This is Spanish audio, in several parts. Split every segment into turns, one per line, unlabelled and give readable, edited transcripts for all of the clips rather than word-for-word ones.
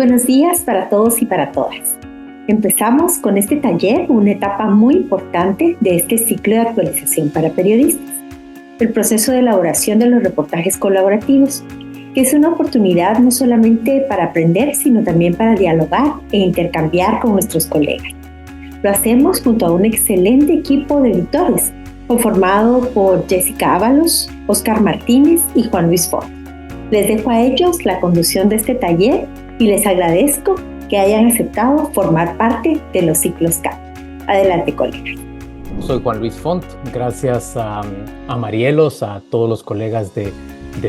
buenos días para todos y para todas. Empezamos con este taller, una etapa muy importante de este ciclo de actualización para periodistas, el proceso de elaboración de los reportajes colaborativos, que es una oportunidad no solamente para aprender, sino también para dialogar e intercambiar con nuestros colegas. Lo hacemos junto a un excelente equipo de editores, conformado por Jessica Ábalos, Oscar Martínez y Juan Luis Font. Les dejo a ellos la conducción de este taller y les agradezco que hayan aceptado formar parte de los ciclos CAP. Adelante, colegas.
Soy Juan Luis Font. Gracias a Marielos, a todos los colegas de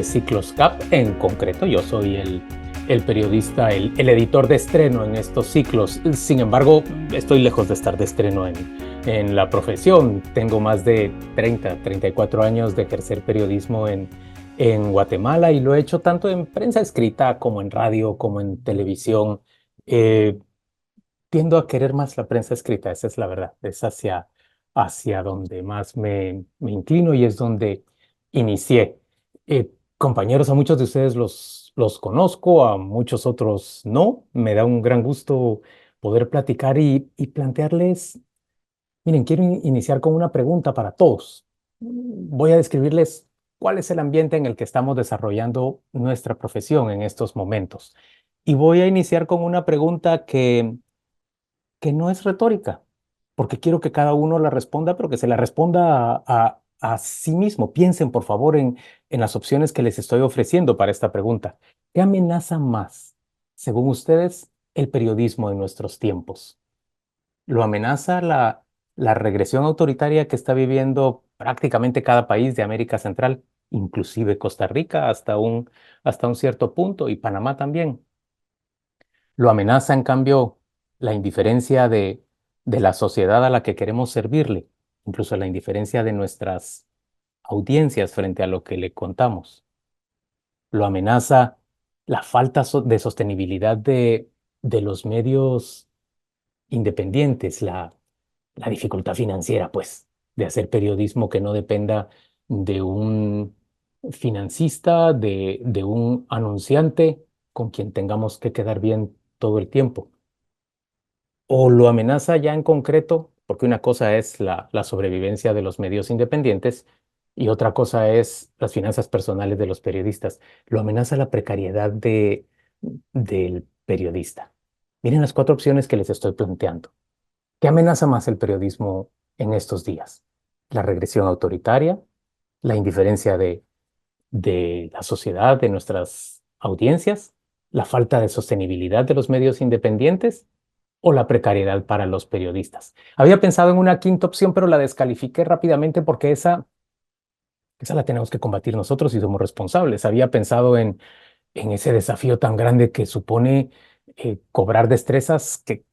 Ciclos CAP. En concreto, yo soy el periodista, el editor de estreno en estos ciclos. Sin embargo, estoy lejos de estar de estreno en la profesión. Tengo más de 34 años de ejercer periodismo en Guatemala y lo he hecho tanto en prensa escrita como en radio, como en televisión. Tiendo a querer más la prensa escrita, esa es la verdad. Es hacia donde más me inclino y es donde inicié. Compañeros, a muchos de ustedes los conozco, a muchos otros no. Me da un gran gusto poder platicar y plantearles. Miren, quiero iniciar con una pregunta para todos. Voy a describirles cuál es el ambiente en el que estamos desarrollando nuestra profesión en estos momentos. Y voy a iniciar con una pregunta que no es retórica, porque quiero que cada uno la responda, pero que se la responda a sí mismo. Piensen, por favor, en las opciones que les estoy ofreciendo para esta pregunta. ¿Qué amenaza más, según ustedes, el periodismo en nuestros tiempos? ¿Lo amenaza la regresión autoritaria que está viviendo prácticamente cada país de América Central, inclusive Costa Rica hasta un cierto punto y Panamá también? ¿Lo amenaza, en cambio, la indiferencia de la sociedad a la que queremos servirle, incluso la indiferencia de nuestras audiencias frente a lo que le contamos? ¿Lo amenaza la falta de sostenibilidad de los medios independientes, la dificultad financiera, pues, de hacer periodismo que no dependa de un financista, de un anunciante con quien tengamos que quedar bien todo el tiempo? ¿O lo amenaza ya en concreto? Porque una cosa es la sobrevivencia de los medios independientes y otra cosa es las finanzas personales de los periodistas. Lo amenaza la precariedad del periodista. Miren las cuatro opciones que les estoy planteando. ¿Qué amenaza más el periodismo en estos días? ¿La regresión autoritaria? ¿La indiferencia de la sociedad, de nuestras audiencias? ¿La falta de sostenibilidad de los medios independientes? ¿O la precariedad para los periodistas? Había pensado en una quinta opción, pero la descalifiqué rápidamente porque esa la tenemos que combatir nosotros y somos responsables. Había pensado en ese desafío tan grande que supone cobrar destrezas que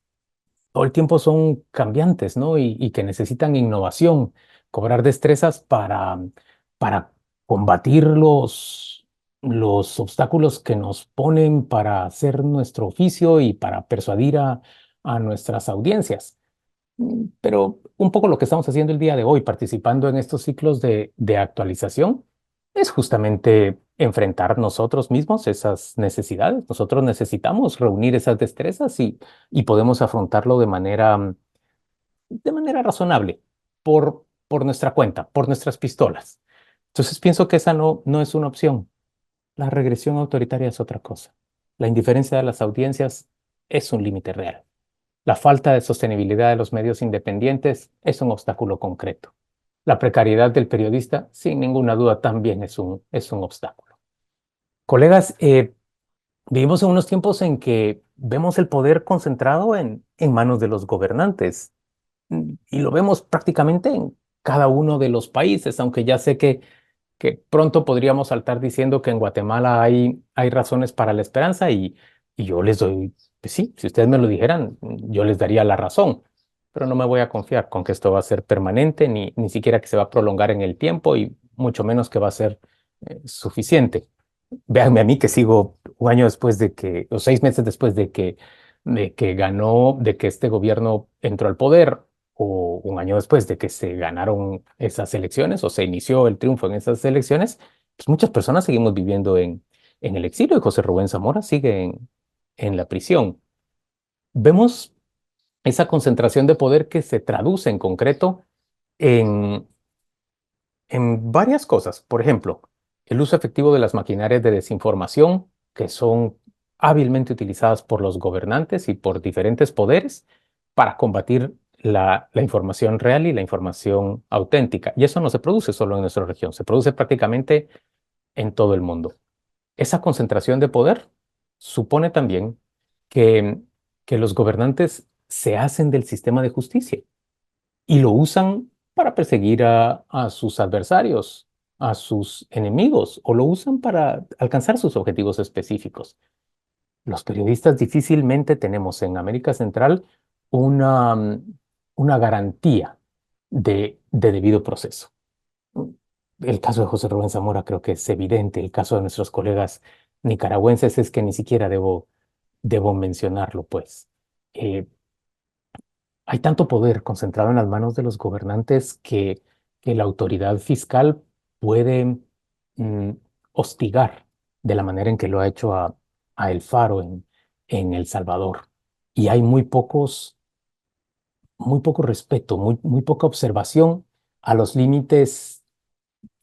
todo el tiempo son cambiantes, ¿no? Y que necesitan innovación, cobrar destrezas para combatir los obstáculos que nos ponen para hacer nuestro oficio y para persuadir a nuestras audiencias. Pero un poco lo que estamos haciendo el día de hoy, participando en estos ciclos de actualización, es justamente enfrentar nosotros mismos esas necesidades. Nosotros necesitamos reunir esas destrezas y podemos afrontarlo de manera razonable, por nuestra cuenta, por nuestras pistolas. Entonces pienso que esa no es una opción. La regresión autoritaria es otra cosa. La indiferencia de las audiencias es un límite real. La falta de sostenibilidad de los medios independientes es un obstáculo concreto. La precariedad del periodista, sin ninguna duda, también es un obstáculo. Colegas, vivimos en unos tiempos en que vemos el poder concentrado en manos de los gobernantes y lo vemos prácticamente en cada uno de los países, aunque ya sé que pronto podríamos saltar diciendo que en Guatemala hay razones para la esperanza y yo les doy, pues sí, si ustedes me lo dijeran, yo les daría la razón, pero no me voy a confiar con que esto va a ser permanente, ni siquiera que se va a prolongar en el tiempo y mucho menos que va a ser suficiente. Véanme a mí que sigo un año después o 6 meses después de que este gobierno entró al poder, o un año después de que se ganaron esas elecciones o se inició el triunfo en esas elecciones, pues muchas personas seguimos viviendo en el exilio y José Rubén Zamora sigue en la prisión. Vemos esa concentración de poder que se traduce en concreto en, en varias cosas. Por ejemplo, el uso efectivo de las maquinarias de desinformación que son hábilmente utilizadas por los gobernantes y por diferentes poderes para combatir la información real y la información auténtica. Y eso no se produce solo en nuestra región, se produce prácticamente en todo el mundo. Esa concentración de poder supone también que, que los gobernantes se hacen del sistema de justicia y lo usan para perseguir a sus adversarios, a sus enemigos, o lo usan para alcanzar sus objetivos específicos. Los periodistas difícilmente tenemos en América Central una, una garantía de debido proceso. El caso de José Rubén Zamora creo que es evidente. El caso de nuestros colegas nicaragüenses es que ni siquiera debo mencionarlo, pues. Eh, Hay tanto poder concentrado en las manos de los gobernantes que la autoridad fiscal puede mm, hostigar de la manera en que lo ha hecho a El Faro en El Salvador. Y hay muy poco respeto, muy poca observación a los límites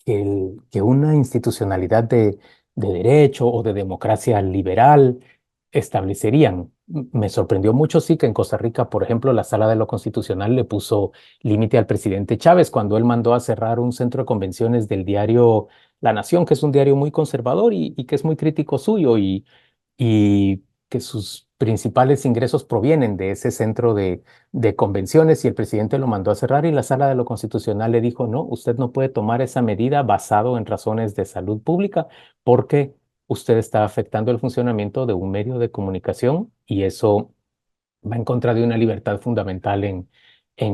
que una institucionalidad de derecho o de democracia liberal establecerían. Me sorprendió mucho, sí, que en Costa Rica, por ejemplo, la Sala de lo Constitucional le puso límite al presidente Chávez cuando él mandó a cerrar un centro de convenciones del diario La Nación, que es un diario muy conservador y que es muy crítico suyo y que sus principales ingresos provienen de ese centro de convenciones y el presidente lo mandó a cerrar y la Sala de lo Constitucional le dijo, no, usted no puede tomar esa medida basado en razones de salud pública porque usted está afectando el funcionamiento de un medio de comunicación y eso va en contra de una libertad fundamental en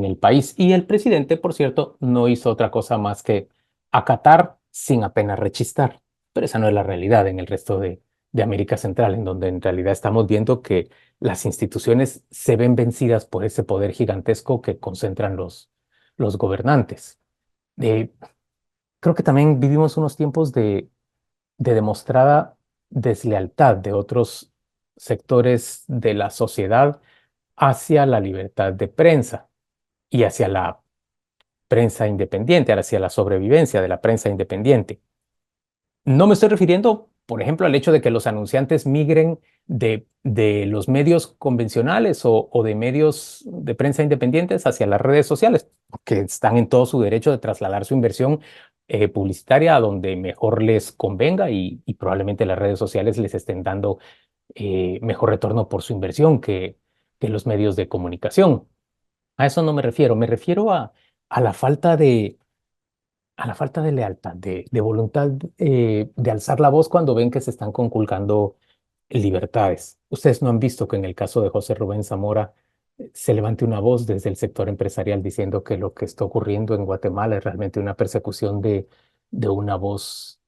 el país. Y el presidente, por cierto, no hizo otra cosa más que acatar sin apenas rechistar. Pero esa no es la realidad en el resto de América Central, en donde en realidad estamos viendo que las instituciones se ven vencidas por ese poder gigantesco que concentran los gobernantes. Eh, Creo que también vivimos unos tiempos de demostrada deslealtad de otros sectores de la sociedad hacia la libertad de prensa y hacia la prensa independiente, hacia la sobrevivencia de la prensa independiente. No me estoy refiriendo, por ejemplo, al hecho de que los anunciantes migren de los medios convencionales o de medios de prensa independientes hacia las redes sociales, que están en todo su derecho de trasladar su inversión publicitaria a donde mejor les convenga y probablemente las redes sociales les estén dando mejor retorno por su inversión que los medios de comunicación. A eso no me refiero a la falta a la falta de lealtad, de voluntad de alzar la voz cuando ven que se están conculcando libertades. Ustedes no han visto que en el caso de José Rubén Zamora se levante una voz desde el sector empresarial diciendo que lo que está ocurriendo en Guatemala es realmente una persecución de una voz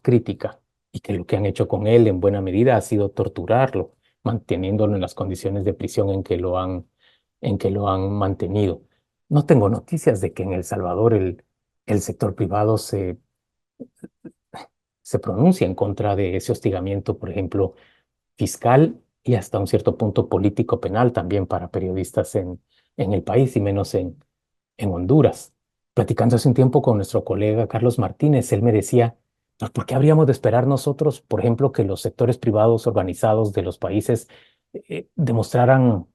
crítica y que lo que han hecho con él en buena medida ha sido torturarlo, manteniéndolo en las condiciones de prisión en que lo han mantenido. No tengo noticias de que en El Salvador el sector privado se pronuncia en contra de ese hostigamiento, por ejemplo, fiscal y hasta un cierto punto político penal también para periodistas en el país y menos en Honduras. Platicando hace un tiempo con nuestro colega Carlos Martínez, él me decía, "¿Pues ¿por qué habríamos de esperar nosotros, por ejemplo, que los sectores privados organizados de los países demostraran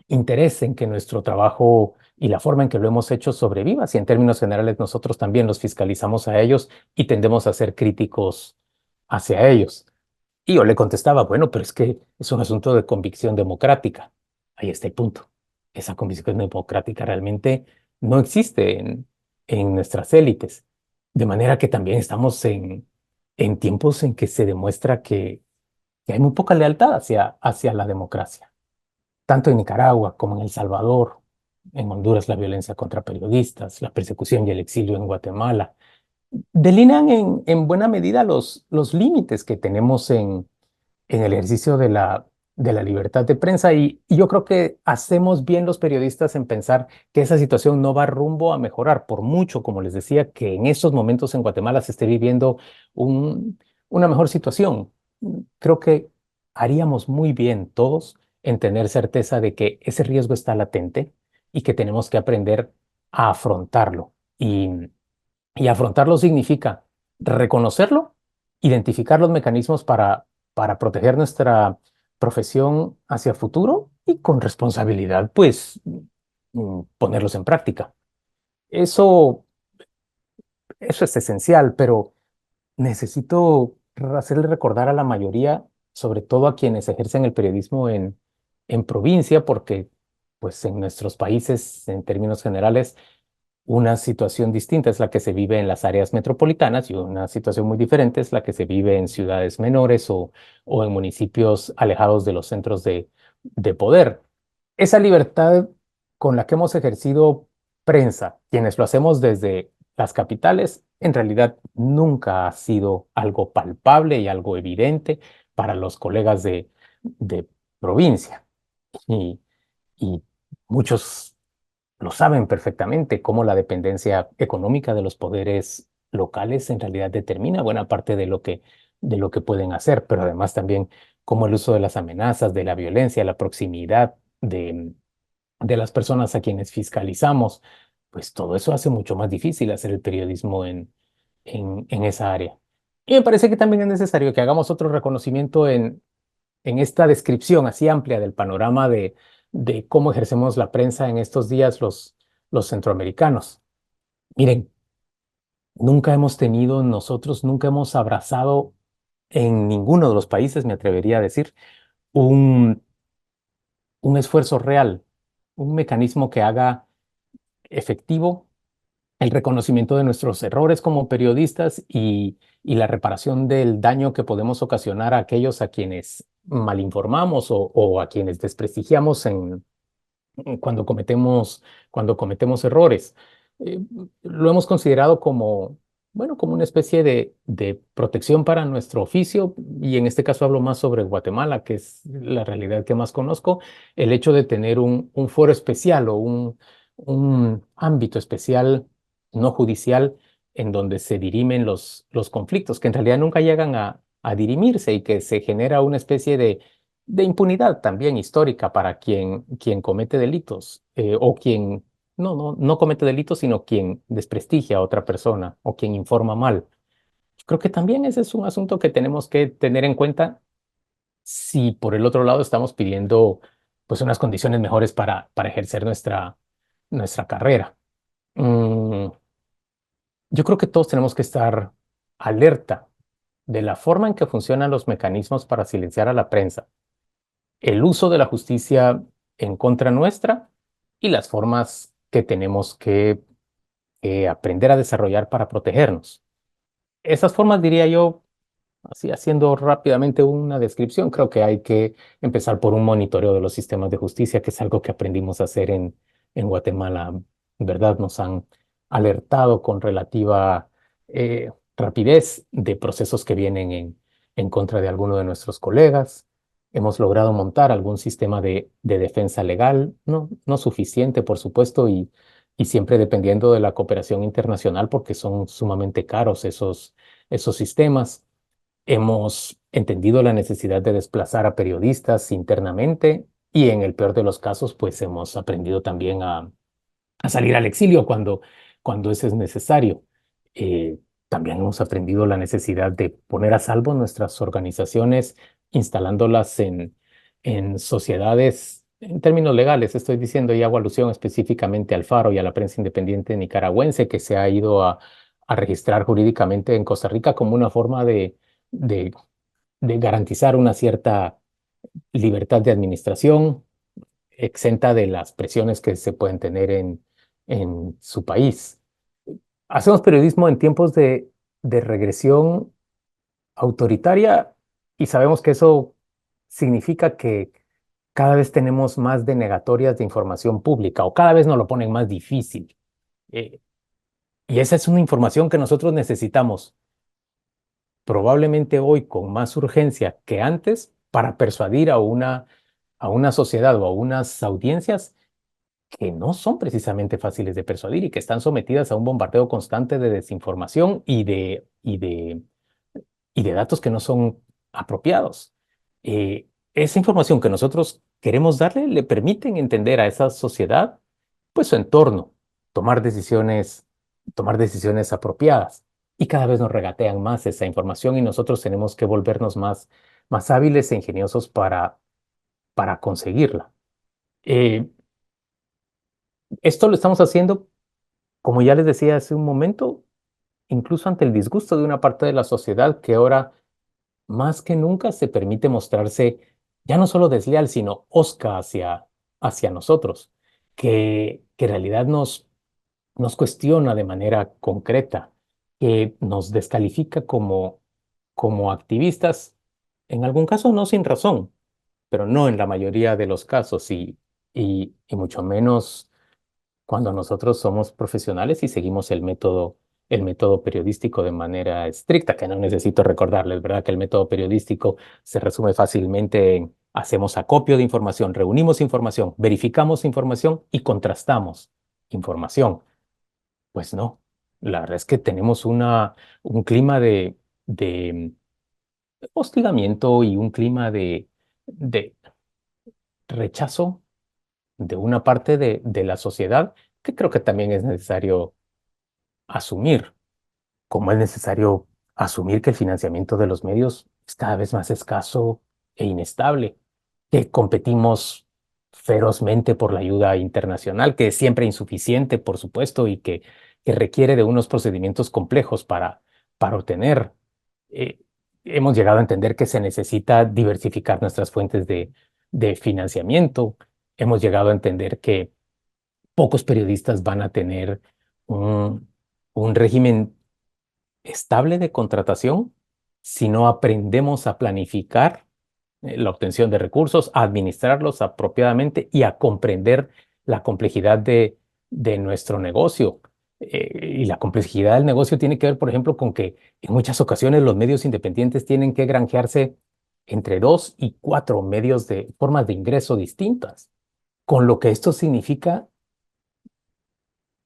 interés en que nuestro trabajo y la forma en que lo hemos hecho sobreviva, si en términos generales nosotros también los fiscalizamos a ellos y tendemos a ser críticos hacia ellos?" Y yo le contestaba, bueno, pero es que es un asunto de convicción democrática. Ahí está el punto. Esa convicción democrática realmente no existe en nuestras élites. De manera que también estamos en tiempos en que se demuestra que hay muy poca lealtad hacia la democracia tanto en Nicaragua como en El Salvador, en Honduras la violencia contra periodistas, la persecución y el exilio en Guatemala, delinean en buena medida los límites que tenemos en el ejercicio de la libertad de prensa y yo creo que hacemos bien los periodistas en pensar que esa situación no va rumbo a mejorar, por mucho, como les decía, que en estos momentos en Guatemala se esté viviendo una mejor situación. Creo que haríamos muy bien todos en tener certeza de que ese riesgo está latente y que tenemos que aprender a afrontarlo. Y afrontarlo significa reconocerlo, identificar los mecanismos para proteger nuestra profesión hacia futuro y con responsabilidad, pues, ponerlos en práctica. Eso, eso es esencial, pero necesito hacerle recordar a la mayoría, sobre todo a quienes ejercen el periodismo en provincia, porque pues en nuestros países, en términos generales, una situación distinta es la que se vive en las áreas metropolitanas y una situación muy diferente es la que se vive en ciudades menores o en municipios alejados de los centros de poder. Esa libertad con la que hemos ejercido prensa, quienes lo hacemos desde las capitales, en realidad nunca ha sido algo palpable y algo evidente para los colegas de provincia. Y, y muchos lo saben perfectamente cómo la dependencia económica de los poderes locales en realidad determina buena parte de lo que pueden hacer, pero además también cómo el uso de las amenazas, de la violencia, la proximidad de las personas a quienes fiscalizamos, pues todo eso hace mucho más difícil hacer el periodismo en esa área. Y me parece que también es necesario que hagamos otro reconocimiento en esta descripción así amplia del panorama de cómo ejercemos la prensa en estos días los centroamericanos. Miren, nunca hemos tenido nosotros, nunca hemos abrazado en ninguno de los países, me atrevería a decir, un, un esfuerzo real, un mecanismo que haga efectivo el reconocimiento de nuestros errores como periodistas y la reparación del daño que podemos ocasionar a aquellos a quienes malinformamos o a quienes desprestigiamos cuando cometemos errores. Eh, lo hemos considerado como, bueno, como una especie de protección para nuestro oficio, y en este caso hablo más sobre Guatemala, que es la realidad que más conozco, el hecho de tener un foro especial o un ámbito especial no judicial en donde se dirimen los conflictos, que en realidad nunca llegan a dirimirse y que se genera una especie de impunidad también histórica para quien comete delitos o quien no comete delitos, sino quien desprestigia a otra persona o quien informa mal. Creo que también ese es un asunto que tenemos que tener en cuenta si por el otro lado estamos pidiendo pues unas condiciones mejores para ejercer nuestra carrera. Mm, yo creo que todos tenemos que estar alerta de la forma en que funcionan los mecanismos para silenciar a la prensa, el uso de la justicia en contra nuestra y las formas que tenemos que aprender a desarrollar para protegernos. Esas formas, diría yo, así haciendo rápidamente una descripción, creo que hay que empezar por un monitoreo de los sistemas de justicia, que es algo que aprendimos a hacer en Guatemala. ¿Verdad? Nos han alertado con relativa rapidez de procesos que vienen en contra de alguno de nuestros colegas. Hemos logrado montar algún sistema de defensa legal, no suficiente, por supuesto, y siempre dependiendo de la cooperación internacional, porque son sumamente caros esos sistemas. Hemos entendido la necesidad de desplazar a periodistas internamente y en el peor de los casos, pues hemos aprendido también a salir al exilio cuando eso es necesario. Eh, También hemos aprendido la necesidad de poner a salvo nuestras organizaciones, instalándolas en sociedades, en términos legales, estoy diciendo, y hago alusión específicamente al Faro y a la prensa independiente nicaragüense que se ha ido a registrar jurídicamente en Costa Rica como una forma de, de garantizar una cierta libertad de administración exenta de las presiones que se pueden tener en su país. Hacemos periodismo en tiempos de regresión autoritaria y sabemos que eso significa que cada vez tenemos más denegatorias de información pública o cada vez nos lo ponen más difícil. Eh, y esa es una información que nosotros necesitamos probablemente hoy con más urgencia que antes para persuadir a una sociedad o a unas audiencias que no son precisamente fáciles de persuadir y que están sometidas a un bombardeo constante de desinformación y de datos que no son apropiados. esa información que nosotros queremos darle le permiten entender a esa sociedad, pues su entorno, tomar decisiones apropiadas. Y cada vez nos regatean más esa información y nosotros tenemos que volvernos más hábiles e ingeniosos para conseguirla. Eh, Esto lo estamos haciendo, como ya les decía hace un momento, incluso ante el disgusto de una parte de la sociedad que ahora más que nunca se permite mostrarse ya no solo desleal, sino hosca hacia nosotros, que en realidad nos cuestiona de manera concreta, que nos descalifica como activistas, en algún caso no sin razón, pero no en la mayoría de los casos y mucho menos cuando nosotros somos profesionales y seguimos el método periodístico de manera estricta, que no necesito recordarles, ¿verdad? Que el método periodístico se resume fácilmente en hacemos acopio de información, reunimos información, verificamos información y contrastamos información. Pues no, la verdad es que tenemos un clima de hostigamiento y un clima de rechazo de una parte de la sociedad que creo que también es necesario asumir, como es necesario asumir que el financiamiento de los medios es cada vez más escaso e inestable, que competimos ferozmente por la ayuda internacional, que es siempre insuficiente, por supuesto, y que requiere de unos procedimientos complejos para obtener. Eh, Hemos llegado a entender que se necesita diversificar nuestras fuentes de financiamiento. Hemos llegado a entender que pocos periodistas van a tener un, un régimen estable de contratación si no aprendemos a planificar la obtención de recursos, a administrarlos apropiadamente y a comprender la complejidad de nuestro negocio. Y la complejidad del negocio tiene que ver, por ejemplo, con que en muchas ocasiones los medios independientes tienen que granjearse entre 2 y 4 medios de formas de ingreso distintas, con lo que esto significa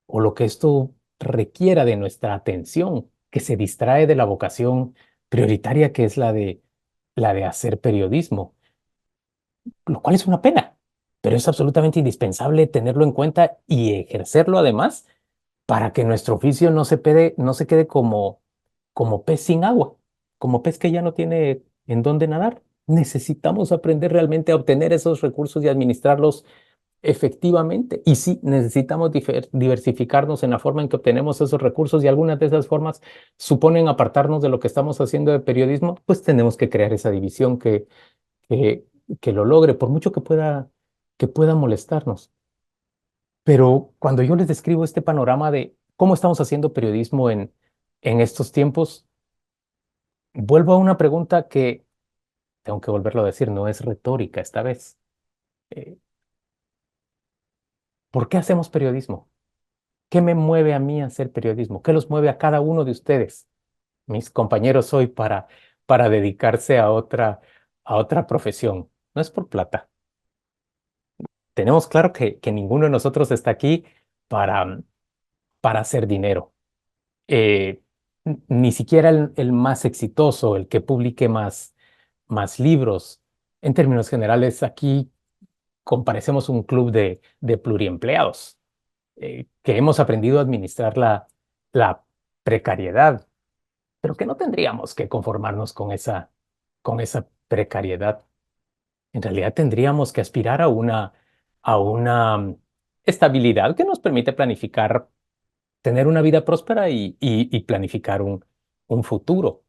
o lo que esto requiera de nuestra atención, que se distrae de la vocación prioritaria que es la de hacer periodismo, lo cual es una pena, pero es absolutamente indispensable tenerlo en cuenta y ejercerlo además para que nuestro oficio no se quede como pez sin agua, como pez que ya no tiene en dónde nadar. Necesitamos aprender realmente a obtener esos recursos y administrarlos efectivamente. Y sí, necesitamos diversificarnos en la forma en que obtenemos esos recursos y algunas de esas formas suponen apartarnos de lo que estamos haciendo de periodismo, pues tenemos que crear esa división que, que lo logre, por mucho que pueda molestarnos. Pero cuando yo les describo este panorama de cómo estamos haciendo periodismo en estos tiempos, vuelvo a una pregunta que tengo que volverlo a decir, no es retórica esta vez. Eh, ¿Por qué hacemos periodismo? ¿Qué me mueve a mí a hacer periodismo? ¿Qué los mueve a cada uno de ustedes, mis compañeros hoy, para dedicarse a otra profesión? No es por plata. Tenemos claro que ninguno de nosotros está aquí para hacer dinero. Eh, Ni siquiera el más exitoso, el que publique más libros. En términos generales, aquí comparecemos un club de pluriempleados que hemos aprendido a administrar la precariedad, pero que no tendríamos que conformarnos con esa precariedad. En realidad tendríamos que aspirar a una estabilidad que nos permite planificar, tener una vida próspera y planificar un futuro.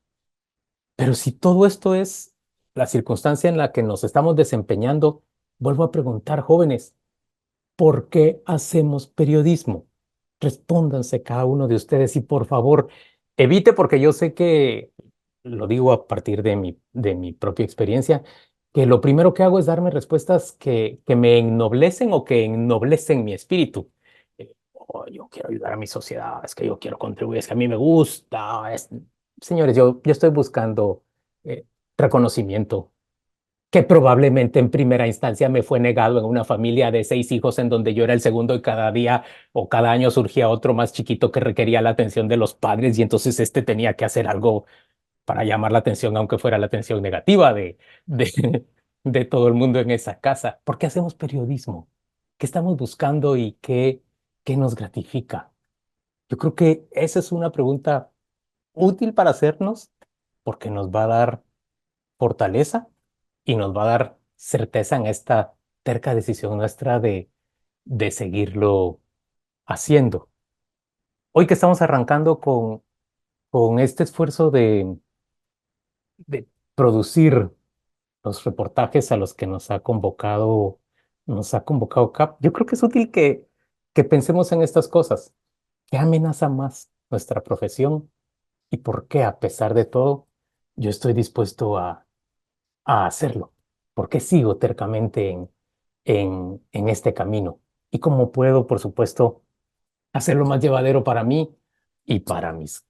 Pero si todo esto es la circunstancia en la que nos estamos desempeñando, vuelvo a preguntar, jóvenes, ¿por qué hacemos periodismo? Respóndanse cada uno de ustedes y por favor, evite, porque yo sé que, lo digo a partir de mi propia experiencia, que lo primero que hago es darme respuestas que me ennoblecen o que ennoblecen mi espíritu. Oh, yo quiero ayudar a mi sociedad, es que yo quiero contribuir, es que a mí me gusta. Señores, yo estoy buscando eh, reconocimiento que probablemente en primera instancia me fue negado en una familia de 6 hijos en donde yo era el segundo y cada día o cada año surgía otro más chiquito que requería la atención de los padres y entonces este tenía que hacer algo para llamar la atención, aunque fuera la atención negativa de, de todo el mundo en esa casa. ¿Por qué hacemos periodismo? ¿Qué estamos buscando y qué nos gratifica? Yo creo que esa es una pregunta útil para hacernos porque nos va a dar fortaleza y nos va a dar certeza en esta terca decisión nuestra de seguirlo haciendo. Hoy que estamos arrancando con este esfuerzo de producir los reportajes a los que nos ha convocado CAP, yo creo que es útil que pensemos en estas cosas. ¿Qué amenaza más nuestra profesión y por qué, a pesar de todo, yo estoy dispuesto a hacerlo? ¿Por qué sigo tercamente en este camino? Y cómo puedo, por supuesto, hacerlo más llevadero para mí y para mis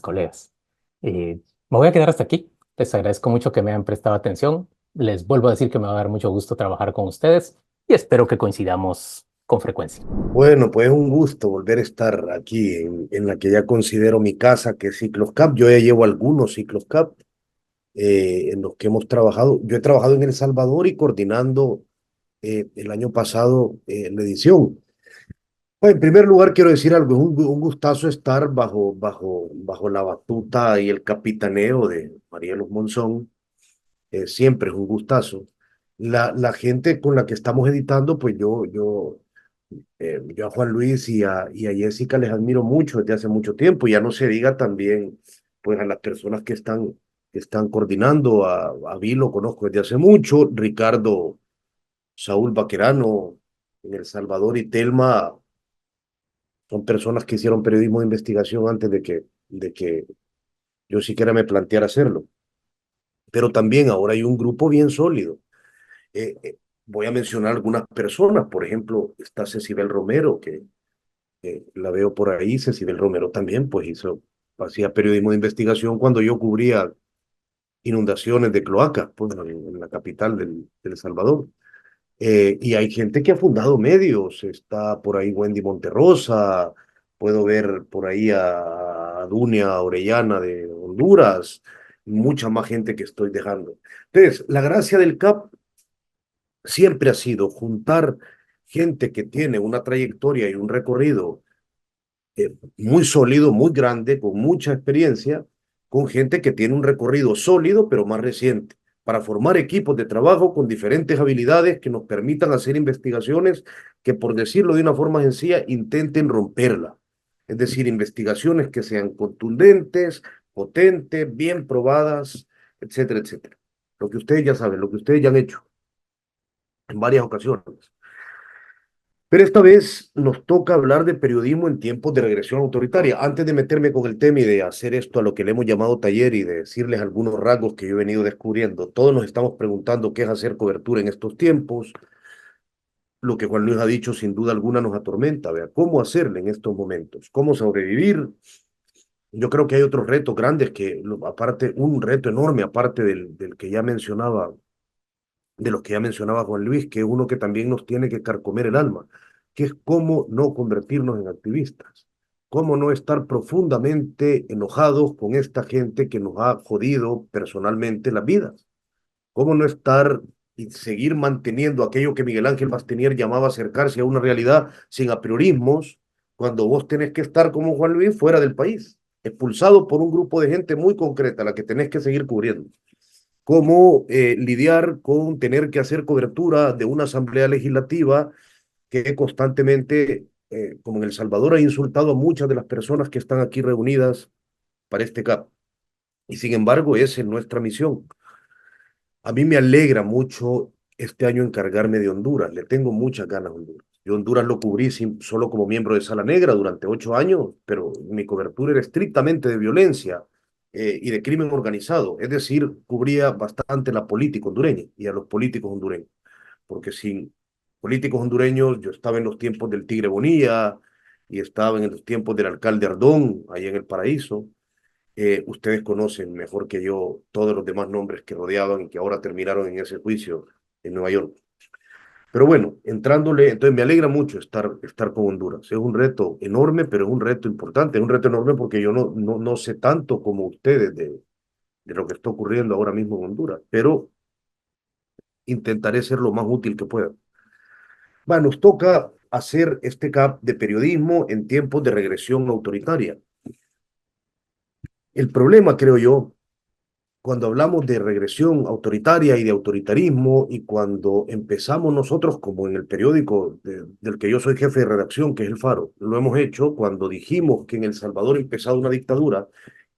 colegas. Me voy a quedar hasta aquí. Les agradezco mucho que me hayan prestado atención. Les vuelvo a decir que me va a dar mucho gusto trabajar con ustedes y espero que coincidamos con frecuencia.
Bueno, pues es un gusto volver a estar aquí en la que ya considero mi casa, que es Ciclos Cap. Yo ya llevo algunos Ciclos Cap en los que hemos trabajado. Yo he trabajado en El Salvador y coordinando el año pasado la edición. Bueno, en primer lugar, quiero decir algo, es un gustazo estar bajo la batuta y el capitaneo de María Luz Monzón. Siempre es un gustazo. La gente con la que estamos editando, pues yo a Juan Luis y a Jessica les admiro mucho desde hace mucho tiempo. Ya no se diga también, pues a las personas que están coordinando, a Vilo conozco desde hace mucho, Ricardo, Saúl Baquerano en El Salvador y Telma son personas que hicieron periodismo de investigación antes de que yo siquiera me planteara hacerlo. Pero también ahora hay un grupo bien sólido. Eh, eh, Voy a mencionar algunas personas, por ejemplo, está Cecibel Romero, que la veo por ahí. Cecibel Romero también, pues hacía periodismo de investigación cuando yo cubría inundaciones de cloacas, pues en la capital del Salvador. Y hay gente que ha fundado medios, está por ahí Wendy Monterrosa, puedo ver por ahí a Dunia Orellana de Honduras, mucha más gente que estoy dejando. Entonces, la gracia del CAP siempre ha sido juntar gente que tiene una trayectoria y un recorrido muy sólido, muy grande, con mucha experiencia, con gente que tiene un recorrido sólido, pero más reciente, para formar equipos de trabajo con diferentes habilidades que nos permitan hacer investigaciones que, por decirlo de una forma sencilla, intenten romperla. Es decir, investigaciones que sean contundentes, potentes, bien probadas, etcétera, etcétera. Lo que ustedes ya saben, lo que ustedes ya han hecho en varias ocasiones. Pero esta vez nos toca hablar de periodismo en tiempos de regresión autoritaria. Antes de meterme con el tema y de hacer esto a lo que le hemos llamado taller y de decirles algunos rasgos que yo he venido descubriendo, todos nos estamos preguntando qué es hacer cobertura en estos tiempos. Lo que Juan Luis ha dicho sin duda alguna nos atormenta. Vea, ¿cómo hacerle en estos momentos? ¿Cómo sobrevivir? Yo creo que hay otros retos grandes aparte, un reto enorme, aparte del que ya mencionaba, de los que ya mencionaba Juan Luis, que es uno que también nos tiene que carcomer el alma, que es cómo no convertirnos en activistas, cómo no estar profundamente enojados con esta gente que nos ha jodido personalmente las vidas, cómo no estar y seguir manteniendo aquello que Miguel Ángel Bastenier llamaba acercarse a una realidad sin apriorismos, cuando vos tenés que estar como Juan Luis fuera del país, expulsado por un grupo de gente muy concreta, la que tenés que seguir cubriendo. Cómo lidiar con tener que hacer cobertura de una asamblea legislativa que constantemente, como en El Salvador, ha insultado a muchas de las personas que están aquí reunidas para este CAP. Y sin embargo, esa es nuestra misión. A mí me alegra mucho este año encargarme de Honduras. Le tengo muchas ganas a Honduras. Yo Honduras lo cubrí solo como miembro de Sala Negra durante 8 años, pero mi cobertura era estrictamente de violencia y de crimen organizado. Es decir, cubría bastante la política hondureña y a los políticos hondureños. Porque sin políticos hondureños, yo estaba en los tiempos del Tigre Bonilla y estaba en los tiempos del alcalde Ardón, ahí en El Paraíso. Ustedes conocen mejor que yo todos los demás nombres que rodeaban y que ahora terminaron en ese juicio en Nueva York. Pero bueno, entrándole, entonces me alegra mucho estar con Honduras. Es un reto enorme, pero es un reto importante. Es un reto enorme porque yo no sé tanto como ustedes de de lo que está ocurriendo ahora mismo en Honduras, pero intentaré ser lo más útil que pueda. Bueno, nos toca hacer este CAP de periodismo en tiempos de regresión autoritaria. El problema, creo yo, cuando hablamos de regresión autoritaria y de autoritarismo, y cuando empezamos nosotros, como en el periódico del que yo soy jefe de redacción, que es El Faro, lo hemos hecho cuando dijimos que en El Salvador ha empezado una dictadura,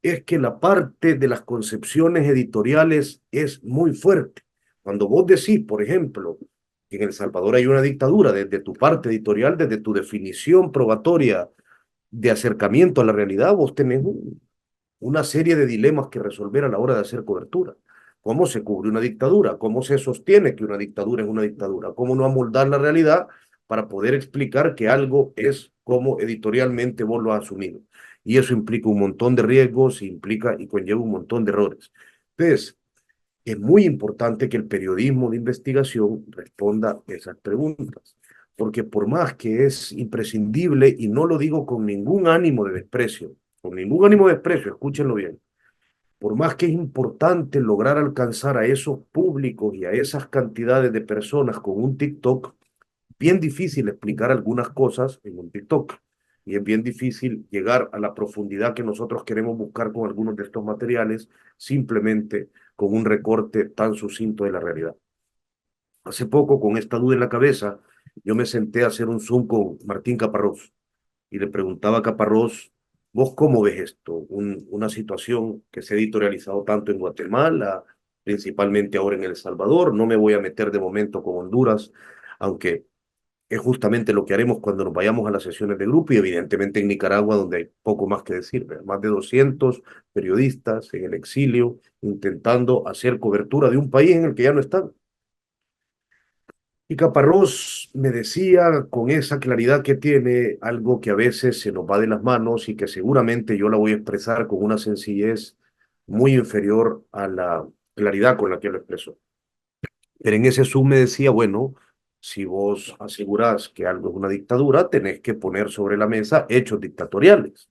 es que la parte de las concepciones editoriales es muy fuerte. Cuando vos decís, por ejemplo, que en El Salvador hay una dictadura, desde tu parte editorial, desde tu definición probatoria de acercamiento a la realidad, vos tenés una serie de dilemas que resolver a la hora de hacer cobertura. ¿Cómo se cubre una dictadura? ¿Cómo se sostiene que una dictadura es una dictadura? ¿Cómo no amoldar la realidad para poder explicar que algo es como editorialmente vos lo has asumido? Y eso implica un montón de riesgos, implica y conlleva un montón de errores. Entonces, es muy importante que el periodismo de investigación responda esas preguntas, porque por más que es imprescindible, y no lo digo con ningún ánimo de desprecio, con ningún ánimo de desprecio, escúchenlo bien, por más que es importante lograr alcanzar a esos públicos y a esas cantidades de personas con un TikTok, bien difícil explicar algunas cosas en un TikTok. Y es bien difícil llegar a la profundidad que nosotros queremos buscar con algunos de estos materiales, simplemente con un recorte tan sucinto de la realidad. Hace poco, con esta duda en la cabeza, yo me senté a hacer un Zoom con Martín Caparrós y le preguntaba a Caparrós, ¿vos cómo ves esto? Una situación que se ha editorializado tanto en Guatemala, principalmente ahora en El Salvador. No me voy a meter de momento con Honduras, aunque es justamente lo que haremos cuando nos vayamos a las sesiones de grupo, y evidentemente en Nicaragua, donde hay poco más que decir, más de 200 periodistas en el exilio intentando hacer cobertura de un país en el que ya no están. Y Caparrós me decía con esa claridad que tiene algo que a veces se nos va de las manos y que seguramente yo la voy a expresar con una sencillez muy inferior a la claridad con la que lo expresó. Pero en ese Zoom me decía, bueno, si vos asegurás que algo es una dictadura, tenés que poner sobre la mesa hechos dictatoriales.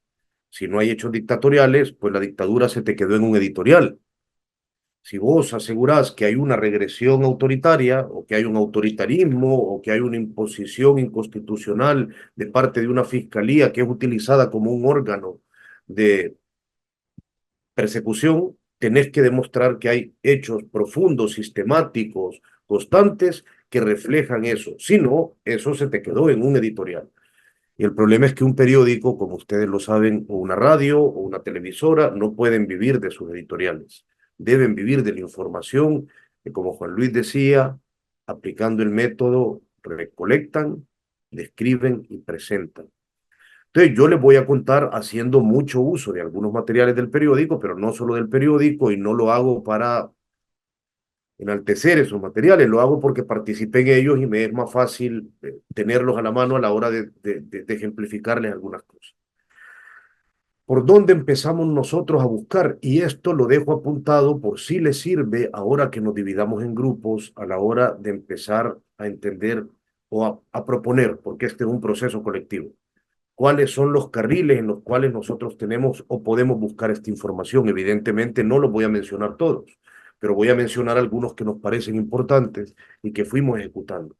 Si no hay hechos dictatoriales, pues la dictadura se te quedó en un editorial. Si vos asegurás que hay una regresión autoritaria, o que hay un autoritarismo, o que hay una imposición inconstitucional de parte de una fiscalía que es utilizada como un órgano de persecución, tenés que demostrar que hay hechos profundos, sistemáticos, constantes, que reflejan eso. Si no, eso se te quedó en un editorial. Y el problema es que un periódico, como ustedes lo saben, o una radio o una televisora, no pueden vivir de sus editoriales. Deben vivir de la información que, como Juan Luis decía, aplicando el método, recolectan, describen y presentan. Entonces, yo les voy a contar haciendo mucho uso de algunos materiales del periódico, pero no solo del periódico, y no lo hago para enaltecer esos materiales, lo hago porque participé en ellos y me es más fácil tenerlos a la mano a la hora de ejemplificarles algunas cosas. ¿Por dónde empezamos nosotros a buscar? Y esto lo dejo apuntado por si les sirve ahora que nos dividamos en grupos a la hora de empezar a entender o a proponer, porque este es un proceso colectivo. ¿Cuáles son los carriles en los cuales nosotros tenemos o podemos buscar esta información? Evidentemente no los voy a mencionar todos, pero voy a mencionar algunos que nos parecen importantes y que fuimos ejecutando.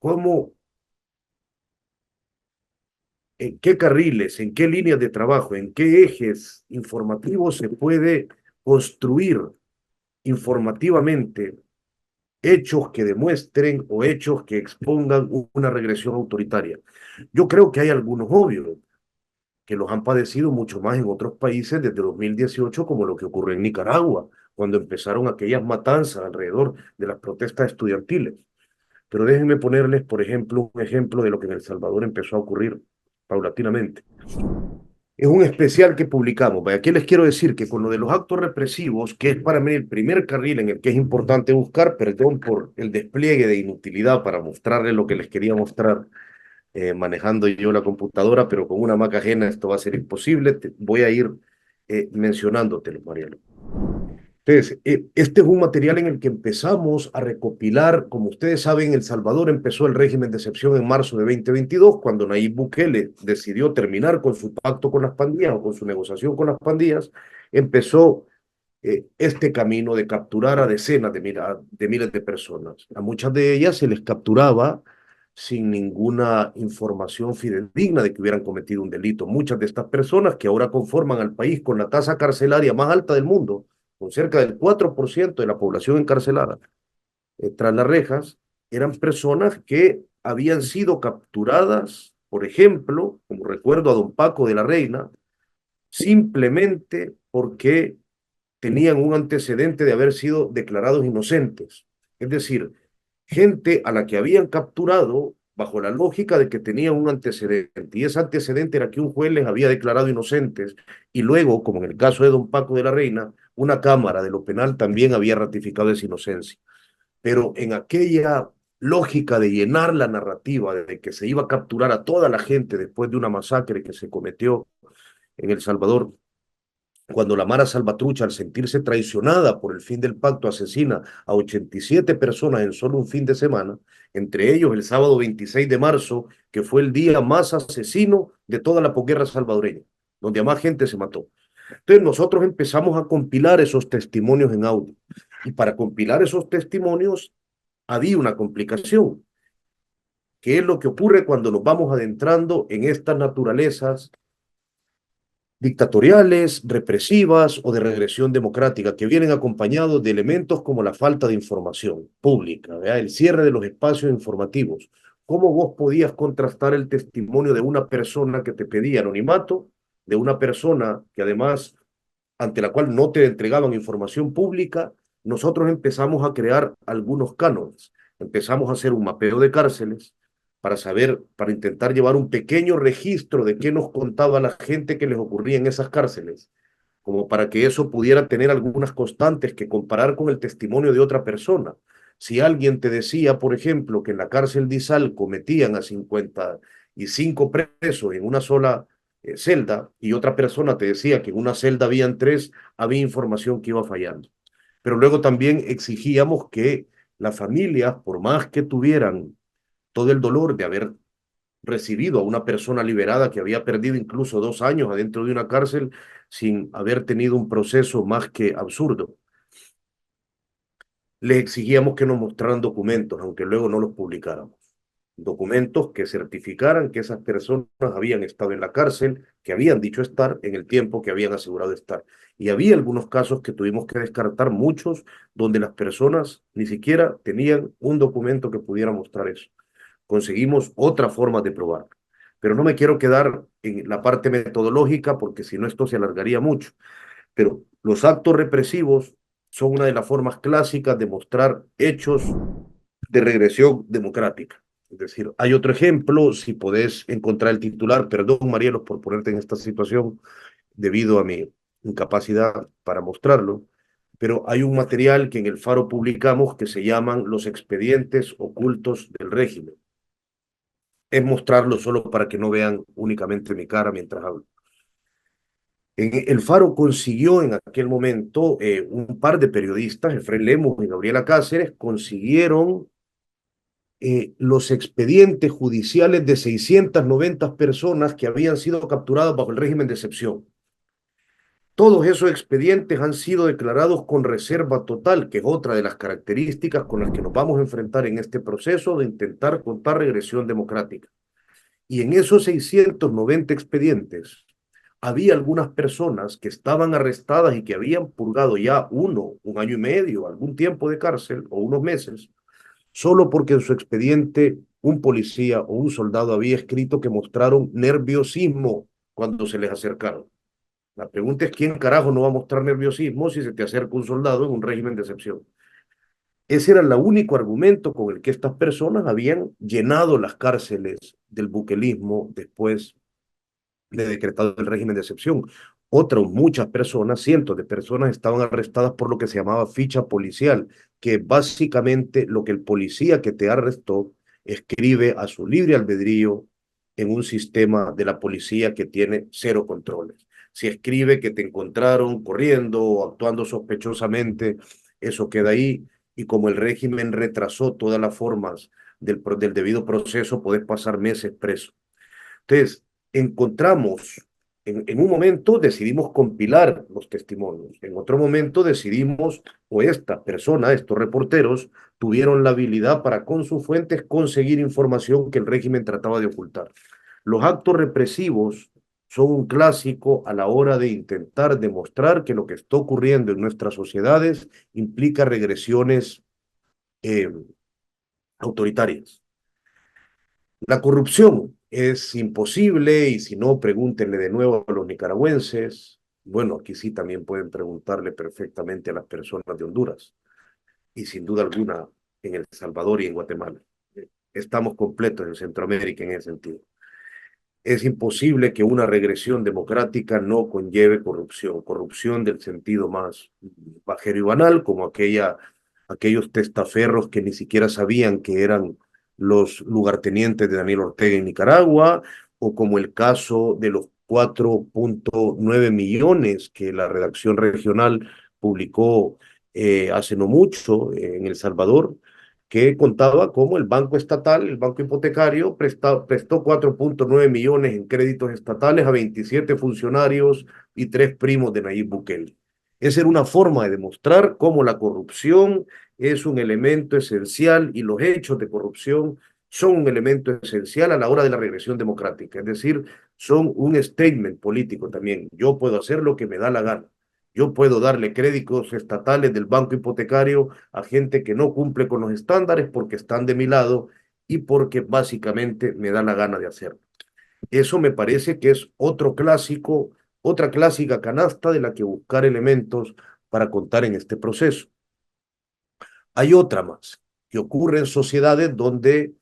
¿Cómo, en qué carriles, en qué líneas de trabajo, en qué ejes informativos se puede construir informativamente hechos que demuestren o hechos que expongan una regresión autoritaria? Yo creo que hay algunos obvios que los han padecido mucho más en otros países desde 2018, como lo que ocurrió en Nicaragua, cuando empezaron aquellas matanzas alrededor de las protestas estudiantiles. Pero déjenme ponerles, por ejemplo, un ejemplo de lo que en El Salvador empezó a ocurrir paulatinamente. Es un especial que publicamos. Aquí les quiero decir que con lo de los actos represivos, que es para mí el primer carril en el que es importante buscar, perdón por el despliegue de inutilidad para mostrarles lo que les quería mostrar, manejando yo la computadora, pero con una Mac ajena esto va a ser imposible. Voy a ir mencionándotelo, Mariano. Entonces, este es un material en el que empezamos a recopilar. Como ustedes saben, El Salvador empezó el régimen de excepción en marzo de 2022, cuando Nayib Bukele decidió terminar con su pacto con las pandillas o con su negociación con las pandillas. Empezó este camino de capturar a decenas de miles de personas. A muchas de ellas se les capturaba sin ninguna información fidedigna de que hubieran cometido un delito. Muchas de estas personas que ahora conforman al país con la tasa carcelaria más alta del mundo, con cerca del 4% de la población encarcelada tras las rejas, eran personas que habían sido capturadas, por ejemplo, como recuerdo a don Paco de la Reina, simplemente porque tenían un antecedente de haber sido declarados inocentes. Es decir, gente a la que habían capturado bajo la lógica de que tenían un antecedente, y ese antecedente era que un juez les había declarado inocentes, y luego, como en el caso de don Paco de la Reina, una cámara de lo penal también había ratificado esa inocencia. Pero en aquella lógica de llenar la narrativa de que se iba a capturar a toda la gente después de una masacre que se cometió en El Salvador, cuando la Mara Salvatrucha, al sentirse traicionada por el fin del pacto, asesina a 87 personas en solo un fin de semana, entre ellos el sábado 26 de marzo, que fue el día más asesino de toda la posguerra salvadoreña, donde a más gente se mató. Entonces nosotros empezamos a compilar esos testimonios en audio. Y para compilar esos testimonios había una complicación, que es lo que ocurre cuando nos vamos adentrando en estas naturalezas dictatoriales, represivas o de regresión democrática, que vienen acompañados de elementos como la falta de información pública, ¿verdad? El cierre de los espacios informativos. ¿Cómo vos podías contrastar el testimonio de una persona que te pedía anonimato, de una persona que además ante la cual no te entregaban información pública? Nosotros empezamos a crear algunos cánones, empezamos a hacer un mapeo de cárceles para saber, para intentar llevar un pequeño registro de qué nos contaba la gente que les ocurría en esas cárceles, como para que eso pudiera tener algunas constantes que comparar con el testimonio de otra persona. Si alguien te decía, por ejemplo, que en la cárcel de Izalco metían a 55 presos en una sola celda, y otra persona te decía que en una celda habían 3, había información que iba fallando. Pero luego también exigíamos que las familias, por más que tuvieran todo el dolor de haber recibido a una persona liberada que había perdido incluso 2 años adentro de una cárcel sin haber tenido un proceso más que absurdo, les exigíamos que nos mostraran documentos, aunque luego no los publicáramos. Documentos que certificaran que esas personas habían estado en la cárcel, que habían dicho estar en el tiempo que habían asegurado estar. Y había algunos casos que tuvimos que descartar, muchos, donde las personas ni siquiera tenían un documento que pudiera mostrar eso. Conseguimos otras formas de probar. Pero no me quiero quedar en la parte metodológica porque si no esto se alargaría mucho. Pero los actos represivos son una de las formas clásicas de mostrar hechos de regresión democrática. Es decir, hay otro ejemplo, si podés encontrar el titular, perdón Marielos por ponerte en esta situación debido a mi incapacidad para mostrarlo, pero hay un material que en el Faro publicamos que se llaman los expedientes ocultos del régimen. Es mostrarlo solo para que no vean únicamente mi cara mientras hablo. El Faro consiguió en aquel momento, un par de periodistas, Efraín Lemos y Gabriela Cáceres, consiguieron los expedientes judiciales de 690 personas que habían sido capturadas bajo el régimen de excepción. Todos esos expedientes han sido declarados con reserva total, que es otra de las características con las que nos vamos a enfrentar en este proceso de intentar contar regresión democrática. Y en esos 690 expedientes había algunas personas que estaban arrestadas y que habían purgado ya un año y medio, algún tiempo de cárcel o unos meses, solo porque en su expediente un policía o un soldado había escrito que mostraron nerviosismo cuando se les acercaron. La pregunta es: ¿quién carajo no va a mostrar nerviosismo si se te acerca un soldado en un régimen de excepción? Ese era el único argumento con el que estas personas habían llenado las cárceles del buquelismo después de decretado el régimen de excepción. Muchas personas, cientos de personas, estaban arrestadas por lo que se llamaba ficha policial, que básicamente lo que el policía que te arrestó escribe a su libre albedrío en un sistema de la policía que tiene cero controles. Si escribe que te encontraron corriendo o actuando sospechosamente, eso queda ahí, y como el régimen retrasó todas las formas del debido proceso, podés pasar meses preso. Entonces, encontramos En un momento decidimos compilar los testimonios, en otro momento decidimos, o esta persona, estos reporteros, tuvieron la habilidad para con sus fuentes conseguir información que el régimen trataba de ocultar. Los actos represivos son un clásico a la hora de intentar demostrar que lo que está ocurriendo en nuestras sociedades implica regresiones eh, autoritarias. La corrupción es imposible y si no, pregúntenle de nuevo a los nicaragüenses. Bueno, aquí sí también pueden preguntarle perfectamente a las personas de Honduras y sin duda alguna en El Salvador y en Guatemala. Estamos completos en Centroamérica en ese sentido. Es imposible que una regresión democrática no conlleve corrupción, corrupción del sentido más bajero y banal, como aquellos testaferros que ni siquiera sabían que eran los lugartenientes de Daniel Ortega en Nicaragua, o como el caso de los 4.9 millones que la redacción regional publicó hace no mucho en El Salvador, que contaba cómo el banco estatal, el banco hipotecario, prestó 4.9 millones en créditos estatales a 27 funcionarios y 3 primos de Nayib Bukele. Esa era una forma de demostrar cómo la corrupción es un elemento esencial y los hechos de corrupción son un elemento esencial a la hora de la regresión democrática. Es decir, son un statement político también. Yo puedo hacer lo que me da la gana. Yo puedo darle créditos estatales del banco hipotecario a gente que no cumple con los estándares porque están de mi lado y porque básicamente me da la gana de hacerlo. Eso me parece que es otro clásico, otra clásica canasta de la que buscar elementos para contar en este proceso. Hay otra más que ocurre en sociedades donde